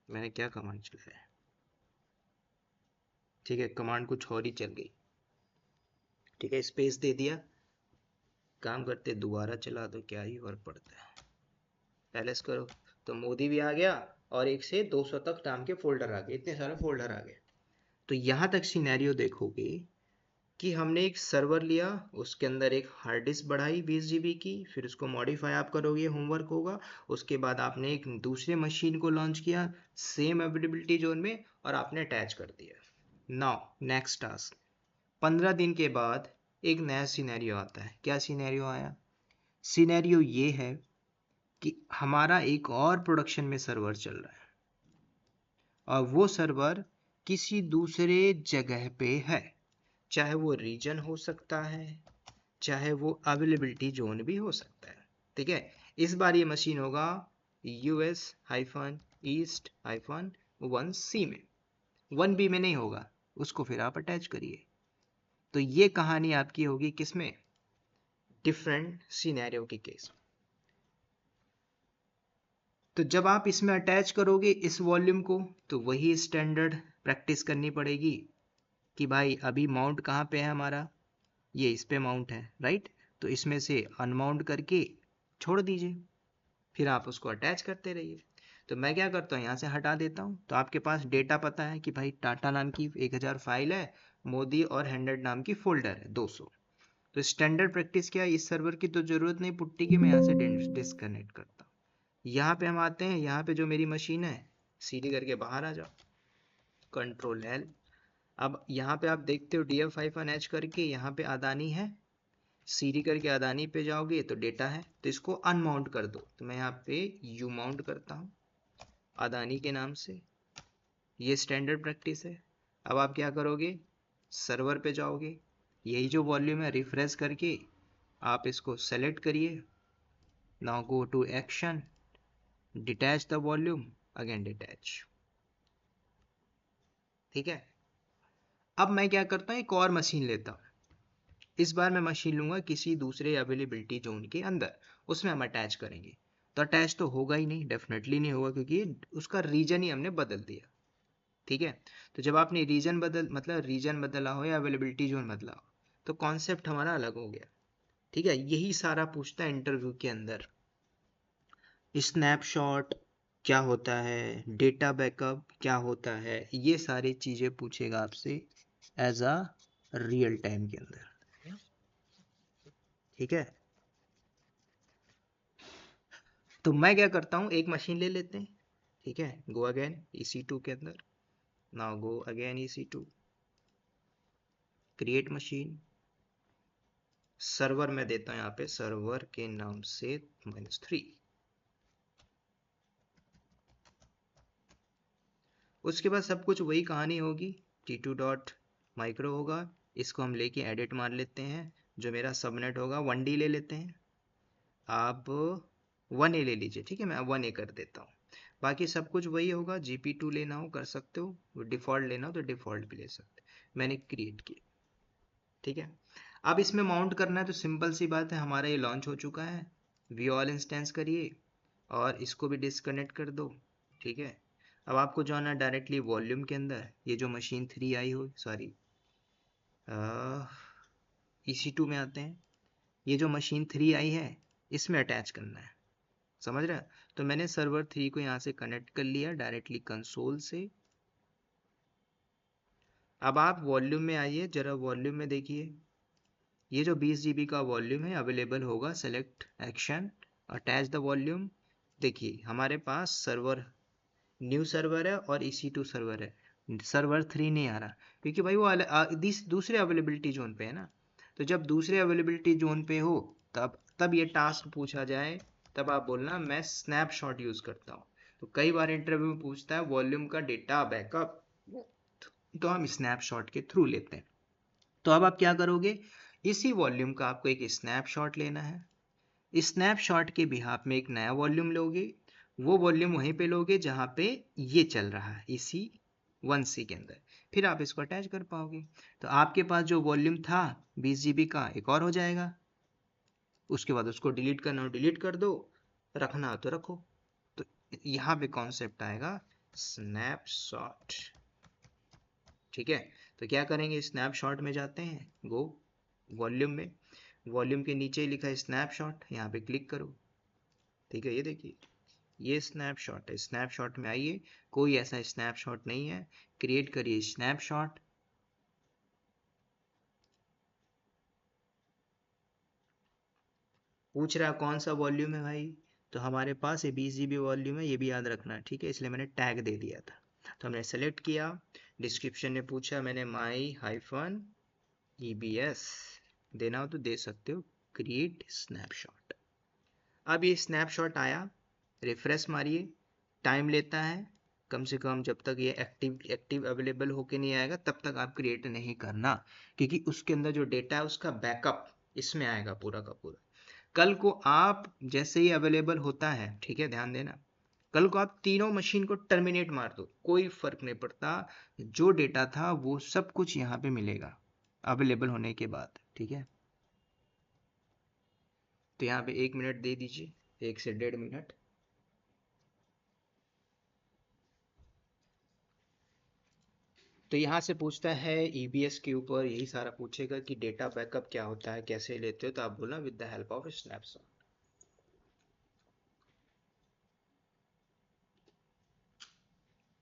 मैंने क्या कमांड चलाया? ठीक है, कमांड कुछ और ही चल गई। ठीक है, स्पेस दे दिया। काम करते दोबारा चला दो, क्या ही फर्क पड़ता है। ls करो तो मोदी भी आ गया, और 1 से 200 तक नाम के फोल्डर आ गए, इतने सारे फोल्डर आ गए। तो यहाँ तक सिनेरियो देखोगे कि हमने एक सर्वर लिया, उसके अंदर एक हार्ड डिस्क बढ़ाई 20 GB की, फिर उसको मॉडिफाई आप करोगे, होमवर्क होगा। उसके बाद आपने एक दूसरे मशीन को लॉन्च किया सेम अवेलेबिलिटी जोन में, और आपने अटैच कर दिया। नाउ नेक्स्ट टास्क, 15 दिन के बाद एक नया सिनेरियो आता है। क्या सिनेरियो आया? सिनेरियो ये है कि हमारा एक और प्रोडक्शन में सर्वर चल रहा है, और वो सर्वर किसी दूसरे जगह पे है। चाहे वो रीजन हो सकता है, चाहे वो अवेलेबिलिटी जोन भी हो सकता है। ठीक है, इस बार ये मशीन होगा US-East-1C में, 1B में नहीं होगा, उसको फिर आप अटैच करिए। तो ये कहानी आपकी होगी किसमें? डिफरेंट सिनेरियो के केस। तो जब आप इसमें अटैच करोगे इस वॉल्यूम को, तो वही स्टैंडर्ड प्रैक्टिस करनी पड़ेगी कि भाई अभी माउंट कहाँ पे है हमारा, ये इस पे माउंट है, राइट? तो इसमें से अनमाउंट करके छोड़ दीजिए, फिर आप उसको अटैच करते रहिए। तो मैं क्या करता हूँ, यहाँ से हटा देता हूँ, तो आपके पास डेटा पता है कि भाई टाटा नाम की 1000 फाइल है, मोदी और 100 नाम की फोल्डर है 200। तो स्टैंडर्ड प्रैक्टिस क्या है, इस सर्वर की तो जरूरत नहीं पुट्टी की, मैं यहाँ से डिस्कनेक्ट करता हूँ। यहाँ पे हम आते हैं, यहाँ पे जो मेरी मशीन है, सीडी करके बाहर आ जाओ, Ctrl+L। अब यहाँ पे आप देखते हो df-h करके यहाँ पे अदानी है, सीडी करके अदानी पे जाओगे तो डेटा है, तो इसको अनमाउंट कर दो। तो मैं यहाँ पे यू माउंट करता हूँ अदानी के नाम से। ये स्टैंडर्ड प्रैक्टिस है। अब आप क्या करोगे, सर्वर पे जाओगे, यही जो वॉल्यूम है रिफ्रेश करके आप इसको सेलेक्ट करिए। Now go to action, detach the volume, again detach. ठीक है, अब मैं क्या करता हूँ, एक और मशीन लेता हूँ। इस बार मैं मशीन लूंगा किसी दूसरे अवेलेबिलिटी जोन के अंदर, उसमें हम अटैच करेंगे। तो अटैच तो होगा ही नहीं, डेफिनेटली नहीं होगा, क्योंकि उसका रीजन ही हमने बदल दिया। ठीक है, तो जब आपने रीजन रीजन बदला हो या अवेलेबिलिटी जोन बदला हो, तो कॉन्सेप्ट हमारा अलग हो गया। ठीक है, यही सारा पूछता है इंटरव्यू के अंदर। स्नैपशॉट क्या होता है, डेटा बैकअप क्या होता है, ये सारी चीजें पूछेगा आपसे एज अ रियल टाइम के अंदर। ठीक है, तो मैं क्या करता हूँ, एक मशीन ले लेते हैं। ठीक है, गो अगेन EC2 के अंदर। Now go again EC2, create machine, server में देता हूँ यहाँ पे, सर्वर के नाम से -3। उसके बाद सब कुछ वही कहानी होगी, t2.micro होगा, इसको हम लेके एडिट मार लेते हैं। जो मेरा सबनेट होगा 1D ले लेते हैं, आप 1A ले लीजिए। ठीक है, मैं 1A कर देता हूँ। बाकी सब कुछ वही होगा, GP2 लेना हो कर सकते हो, डिफ़ॉल्ट लेना हो तो डिफ़ॉल्ट भी ले सकते हैं। मैंने क्रिएट किया। ठीक है, अब इसमें माउंट करना है तो सिंपल सी बात है, हमारा ये लॉन्च हो चुका है। vall इंस्टेंस करिए और इसको भी डिस्कनेक्ट कर दो। ठीक है, अब आपको जो आना डायरेक्टली वॉल्यूम के अंदर, ये जो मशीन 3 आई हो, सॉरी EC2 में आते हैं, ये जो मशीन 3 आई है इसमें अटैच करना है, समझ रहे हैं? तो मैंने सर्वर 3 को यहाँ से कनेक्ट कर लिया डायरेक्टली कंसोल से। अब आप वॉल्यूम में आइए, जरा वॉल्यूम में देखिए, ये जो 20 GB का वॉल्यूम है अवेलेबल होगा, select action attach the volume. देखिए हमारे पास सर्वर, न्यू सर्वर है और EC2 सर्वर है, सर्वर 3 नहीं आ रहा क्योंकि भाई वो दूसरे अवेलेबिलिटी जोन पे है ना। तो जब दूसरे अवेलेबिलिटी जोन पे हो तब ये टास्क पूछा जाए, तब आप बोलना मैं स्नैपशॉट यूज करता हूँ। तो कई बार इंटरव्यू में पूछता है वॉल्यूम का डेटा बैकअप, तो हम स्नैपशॉट के थ्रू लेते हैं। तो अब आप क्या करोगे, इसी वॉल्यूम का आपको एक स्नैपशॉट लेना है। स्नैपशॉट के बिहाफ में एक नया वॉल्यूम लोगे, वो वॉल्यूम वहीं पे लोगे जहां पे ये चल रहा है, इसी 1C के अंदर, फिर आप इसको अटैच कर पाओगे। तो आपके पास जो वॉल्यूम था 20 GB का, एक और हो जाएगा। उसके बाद उसको डिलीट करना हो डिलीट कर दो, रखना हो तो रखो। तो यहाँ पे कॉन्सेप्ट आएगा स्नैपशॉट। ठीक है, तो क्या करेंगे, स्नैपशॉट में जाते हैं, गो वॉल्यूम में, वॉल्यूम के नीचे ही लिखा है स्नैपशॉट, यहाँ पे क्लिक करो। ठीक है, ये देखिए ये स्नैपशॉट है, स्नैपशॉट में आइए, कोई ऐसा स्नैपशॉट नहीं है, क्रिएट करिए स्नैपशॉट। पूछ रहा कौन सा वॉल्यूम है भाई, तो हमारे पास ये 20 GB वॉल्यूम है, ये भी याद रखना है, ठीक है, इसलिए मैंने टैग दे दिया था। तो हमने सेलेक्ट किया, डिस्क्रिप्शन में पूछा, मैंने माई हाइफन EBS देना हो तो दे सकते हो, क्रिएट स्नैपशॉट। अब ये स्नैपशॉट आया, रिफ्रेश मारिए, टाइम लेता है कम से कम, जब तक ये एक्टिव अवेलेबल होके नहीं आएगा तब तक आप क्रिएट नहीं करना, क्योंकि उसके अंदर जो डेटा है उसका बैकअप इसमें आएगा पूरा का पूरा। कल को आप जैसे ही अवेलेबल होता है, ठीक है ध्यान देना, कल को आप तीनों मशीन को टर्मिनेट मार दो, कोई फर्क नहीं पड़ता, जो डेटा था वो सब कुछ यहाँ पे मिलेगा अवेलेबल होने के बाद। ठीक है, तो यहाँ पे 1 मिनट दे दीजिए, 1 से 1.5 मिनट। तो यहाँ से पूछता है EBS के ऊपर यही सारा पूछेगा कि डेटा बैकअप क्या होता है, कैसे लेते हो, तो आप बोलना with the help of snapshot.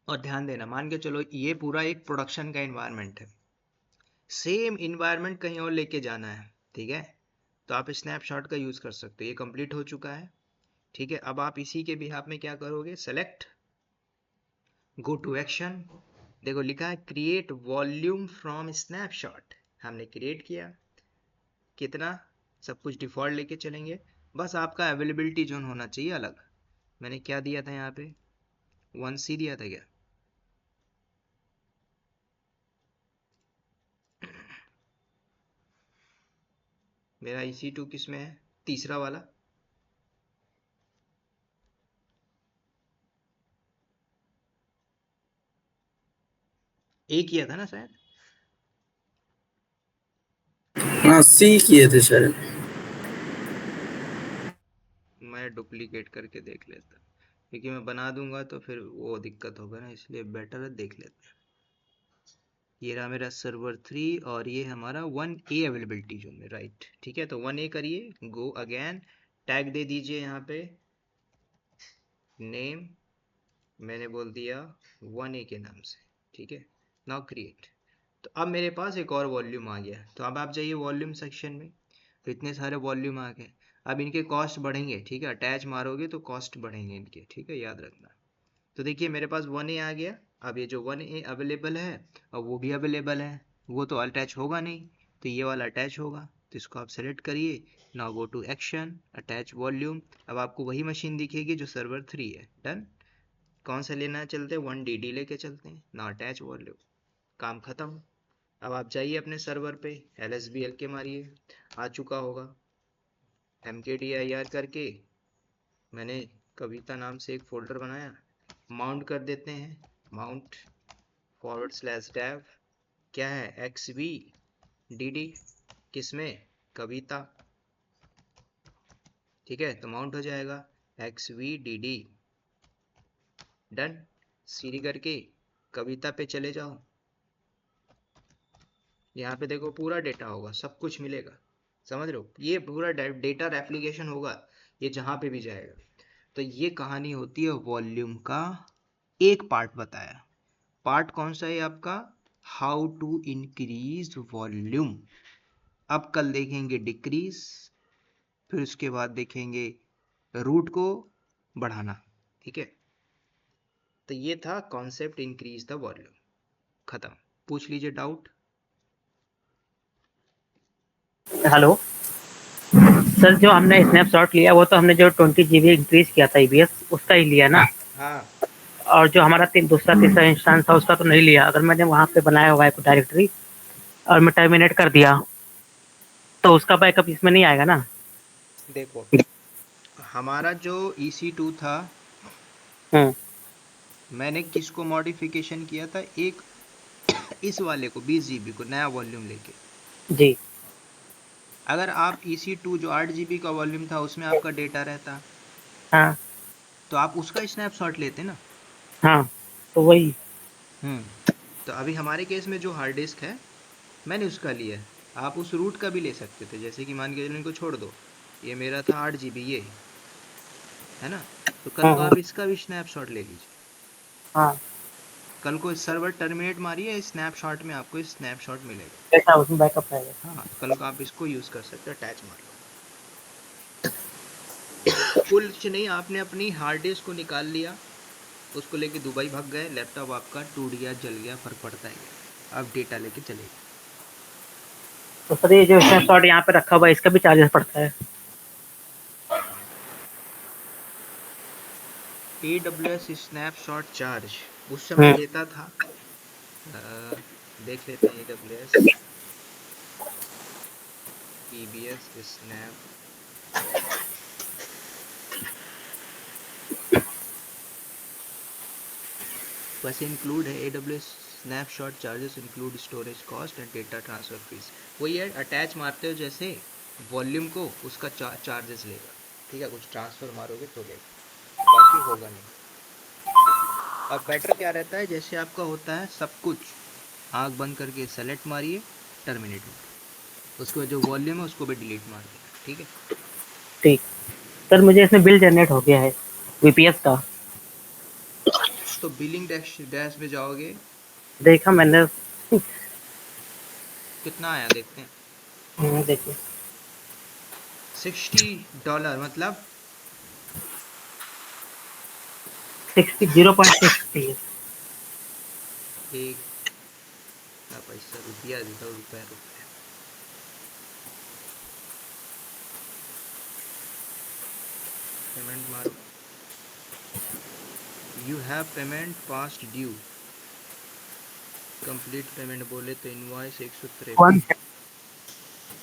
और ध्यान देना, मान के चलो ये पूरा एक प्रोडक्शन का इन्वायरमेंट है, सेम इन्वायरमेंट कहीं और लेके जाना है, ठीक है, तो आप स्नैपशॉट का यूज कर सकते हो। ये कंप्लीट हो चुका है, ठीक है। अब आप इसी के बिहाफ में क्या करोगे, सेलेक्ट, गो टू एक्शन, देखो लिखा है क्रिएट वॉल्यूम फ्रॉम स्नैपशॉट, हमने क्रिएट किया। कितना, सब कुछ डिफॉल्ट लेके चलेंगे, बस आपका अवेलेबिलिटी जोन होना चाहिए अलग। मैंने क्या दिया था यहाँ पे, 1C दिया था क्या, मेरा EC2 किस में है, तीसरा वाला, A किया था ना शायद, हाँ सी किए थे शायद। मैं डुप्लीकेट करके देख लेता, क्योंकि मैं बना दूंगा तो फिर वो दिक्कत होगा ना, इसलिए बेटर है देख लेते हैं। ये रहा मेरा सर्वर 3 और ये हमारा 1A अवेलेबिलिटी जोन में, राइट, ठीक है। तो 1A करिए, गो अगेन, टैग दे दीजिए यहाँ पे, नेम मैंने बोल दिया 1A के नाम से, ठीक है। नाउ क्रिएट, तो अब मेरे पास एक और वॉल्यूम आ गया। तो अब आप जाइए वॉल्यूम सेक्शन में, तो इतने सारे वॉल्यूम आ गए, अब इनके कॉस्ट बढ़ेंगे, ठीक है, अटैच मारोगे तो कॉस्ट बढ़ेंगे इनके, ठीक है, याद रखना। तो देखिए मेरे पास 1A आ गया, अब ये जो 1A अवेलेबल है और वो भी अवेलेबल है, वो तो अटैच होगा नहीं, तो ये वाला अटैच होगा, तो इसको आप सेलेक्ट करिए, now go to action attach volume. अब आपको वही मशीन दिखेगी जो सर्वर 3 है, डन। कौन सा लेना है, चलते 1DD लेके चलते हैं ना, अटैच वॉल्यूम, काम खत्म। अब आप जाइए अपने सर्वर पे, LSBL के मारिए, आ चुका होगा, MKDIR करके मैंने कविता नाम से एक फोल्डर बनाया, माउंट कर देते हैं, माउंट /dev, क्या है XVDD, किसमें, कविता, ठीक है, तो माउंट हो जाएगा XVDD, डन। सीडी करके कविता पे चले जाओ, यहाँ पे देखो पूरा डेटा होगा, सब कुछ मिलेगा, समझ रहे हो, ये पूरा डेटा रेप्लिकेशन होगा, ये जहाँ पे भी जाएगा। तो ये कहानी होती है वॉल्यूम का, एक पार्ट बताया, पार्ट कौन सा है आपका, हाउ टू इंक्रीज वॉल्यूम। अब कल देखेंगे डिक्रीज, फिर उसके बाद देखेंगे रूट को बढ़ाना। ठीक है, तो ये था कॉन्सेप्ट इंक्रीज द वॉल्यूम, खत्म। पूछ लीजिए डाउट। हेलो सर, जो हमने स्नैपशॉट लिया वो तो हमने जो 20 GB इंक्रीज किया था EBS उसका ही लिया ना, हाँ, और जो हमारा दूसरा तीसरा इंस्टांस था उसका तो नहीं लिया। अगर मैंने वहाँ पे बनाया हुआ है कोई डायरेक्टरी और मैं टर्मिनेट कर दिया तो उसका बैकअप इसमें नहीं आएगा ना? देखो हमारा जो EC2 था, हम्म। मैंने किसको मॉडिफिकेशन किया था, एक इस वाले को 20 GB को नया वॉल्यूम लेके। जी। अगर आप EC2 जो 8 GB का वॉल्यूम था उसमें आपका डेटा रहता, हाँ तो आप उसका स्नैपशॉट लेते ना। हाँ, तो वही। तो अभी हमारे केस में जो हार्ड डिस्क है मैंने उसका लिया है, आप उस रूट का भी ले सकते थे। जैसे कि मान के चलो इनको छोड़ दो, ये मेरा था 8 GB, ये है ना, तो कल को हाँ आप इसका भी स्नैपशॉट ले लीजिए। हाँ, कल को सर्वर टर्मिनेट मारिए, स्नैपशॉट में आपको स्नैपशॉट मिलेगा। कैसा उसमें बैकअप रहेगा? हाँ, तो कल को आप इसको यूज कर सकते हो, अटैच मार लो। कुछ नहीं, आपने अपनी हार्ड डिस्क को निकाल लिया, उसको लेके दुबई भाग गए, लैपटॉप आपका टूट गया, जल गया, फर्क पड़ता है क्या, आप डेटा लेके चले गए। तो सर ये जो स्नैपशॉट यहाँ पे रखा हुआ है इसका भी चार्जेस पड़ता है? AWS स्नैपशॉट चार्ज उस समय हम्म। लेता था, देख लेते हैं AWS EBS स्नैप, वैसे इंक्लूड है AWS snapshot charges include storage cost and data transfer fees. वही है, अटैच मारते हो जैसे वॉल्यूम को, उसका चार्जेस लेगा। ठीक है, कुछ ट्रांसफर मारोगे तो लेगा, बाकी होगा नहीं। और बेटर क्या रहता है, जैसे आपका होता है सब कुछ, आँख बंद करके सेलेक्ट मारिए, टर्मिनेट मारिए, उसके बाद जो वॉल्यूम है उसको भी डिलीट मार देना। ठीक है, ठीक। सर मुझे इसमें बिल जनरेट हो गया है VPS का। तो बिलिंग डैश में जाओगे, देखा मैंने। कितना आया देखते हैं। देखिए $60 मतलब 0.60। एक का पैसा, रुपया देता हूँ, रुपया रुपया, पेमेंट मारो, you have payment past due, complete payment बोले तो इनवॉइस 153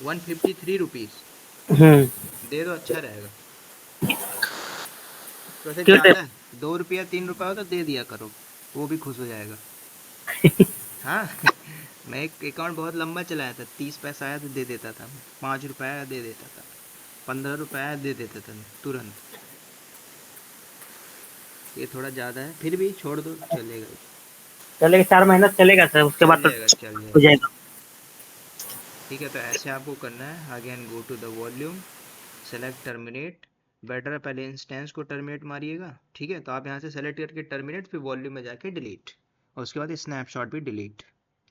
153 रुपीज दे दो, अच्छा रहेगा। वैसे क्यों ज़्यादा है, 2 रुपया 3 रुपया हो तो दे दिया करो, वो भी खुश हो जाएगा। हाँ मैं एक अकाउंट बहुत लंबा चलाया था, 30 पैसा आया तो दे देता था, 5 रुपया दे देता था, 15 रुपया दे देता था तुरंत। ये थोड़ा ज़्यादा है, फिर भी छोड़ दो, चलेगा, चलेगा? 4 महीना चलेगा सर, उसके बाद चल तो जाएगा, चल हो जाएगा। जाएगा। ठीक है, तो ऐसे आपको करना है। Again go to the volume, select terminate, better पहले इंस्टेंस को टर्मिनेट मारिएगा। ठीक है, तो आप यहाँ से सेलेक्ट करके टर्मिनेट, फिर वॉल्यूम में जाके डिलीट, और उसके बाद स्नैपशॉट भी डिलीट।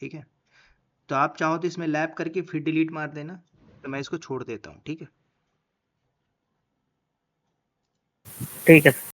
ठीक है, तो आप चाहो तो इसमें लैप करके फिर डिलीट मार देना, तो मैं इसको छोड़ देता हूँ। ठीक है। ठीक है।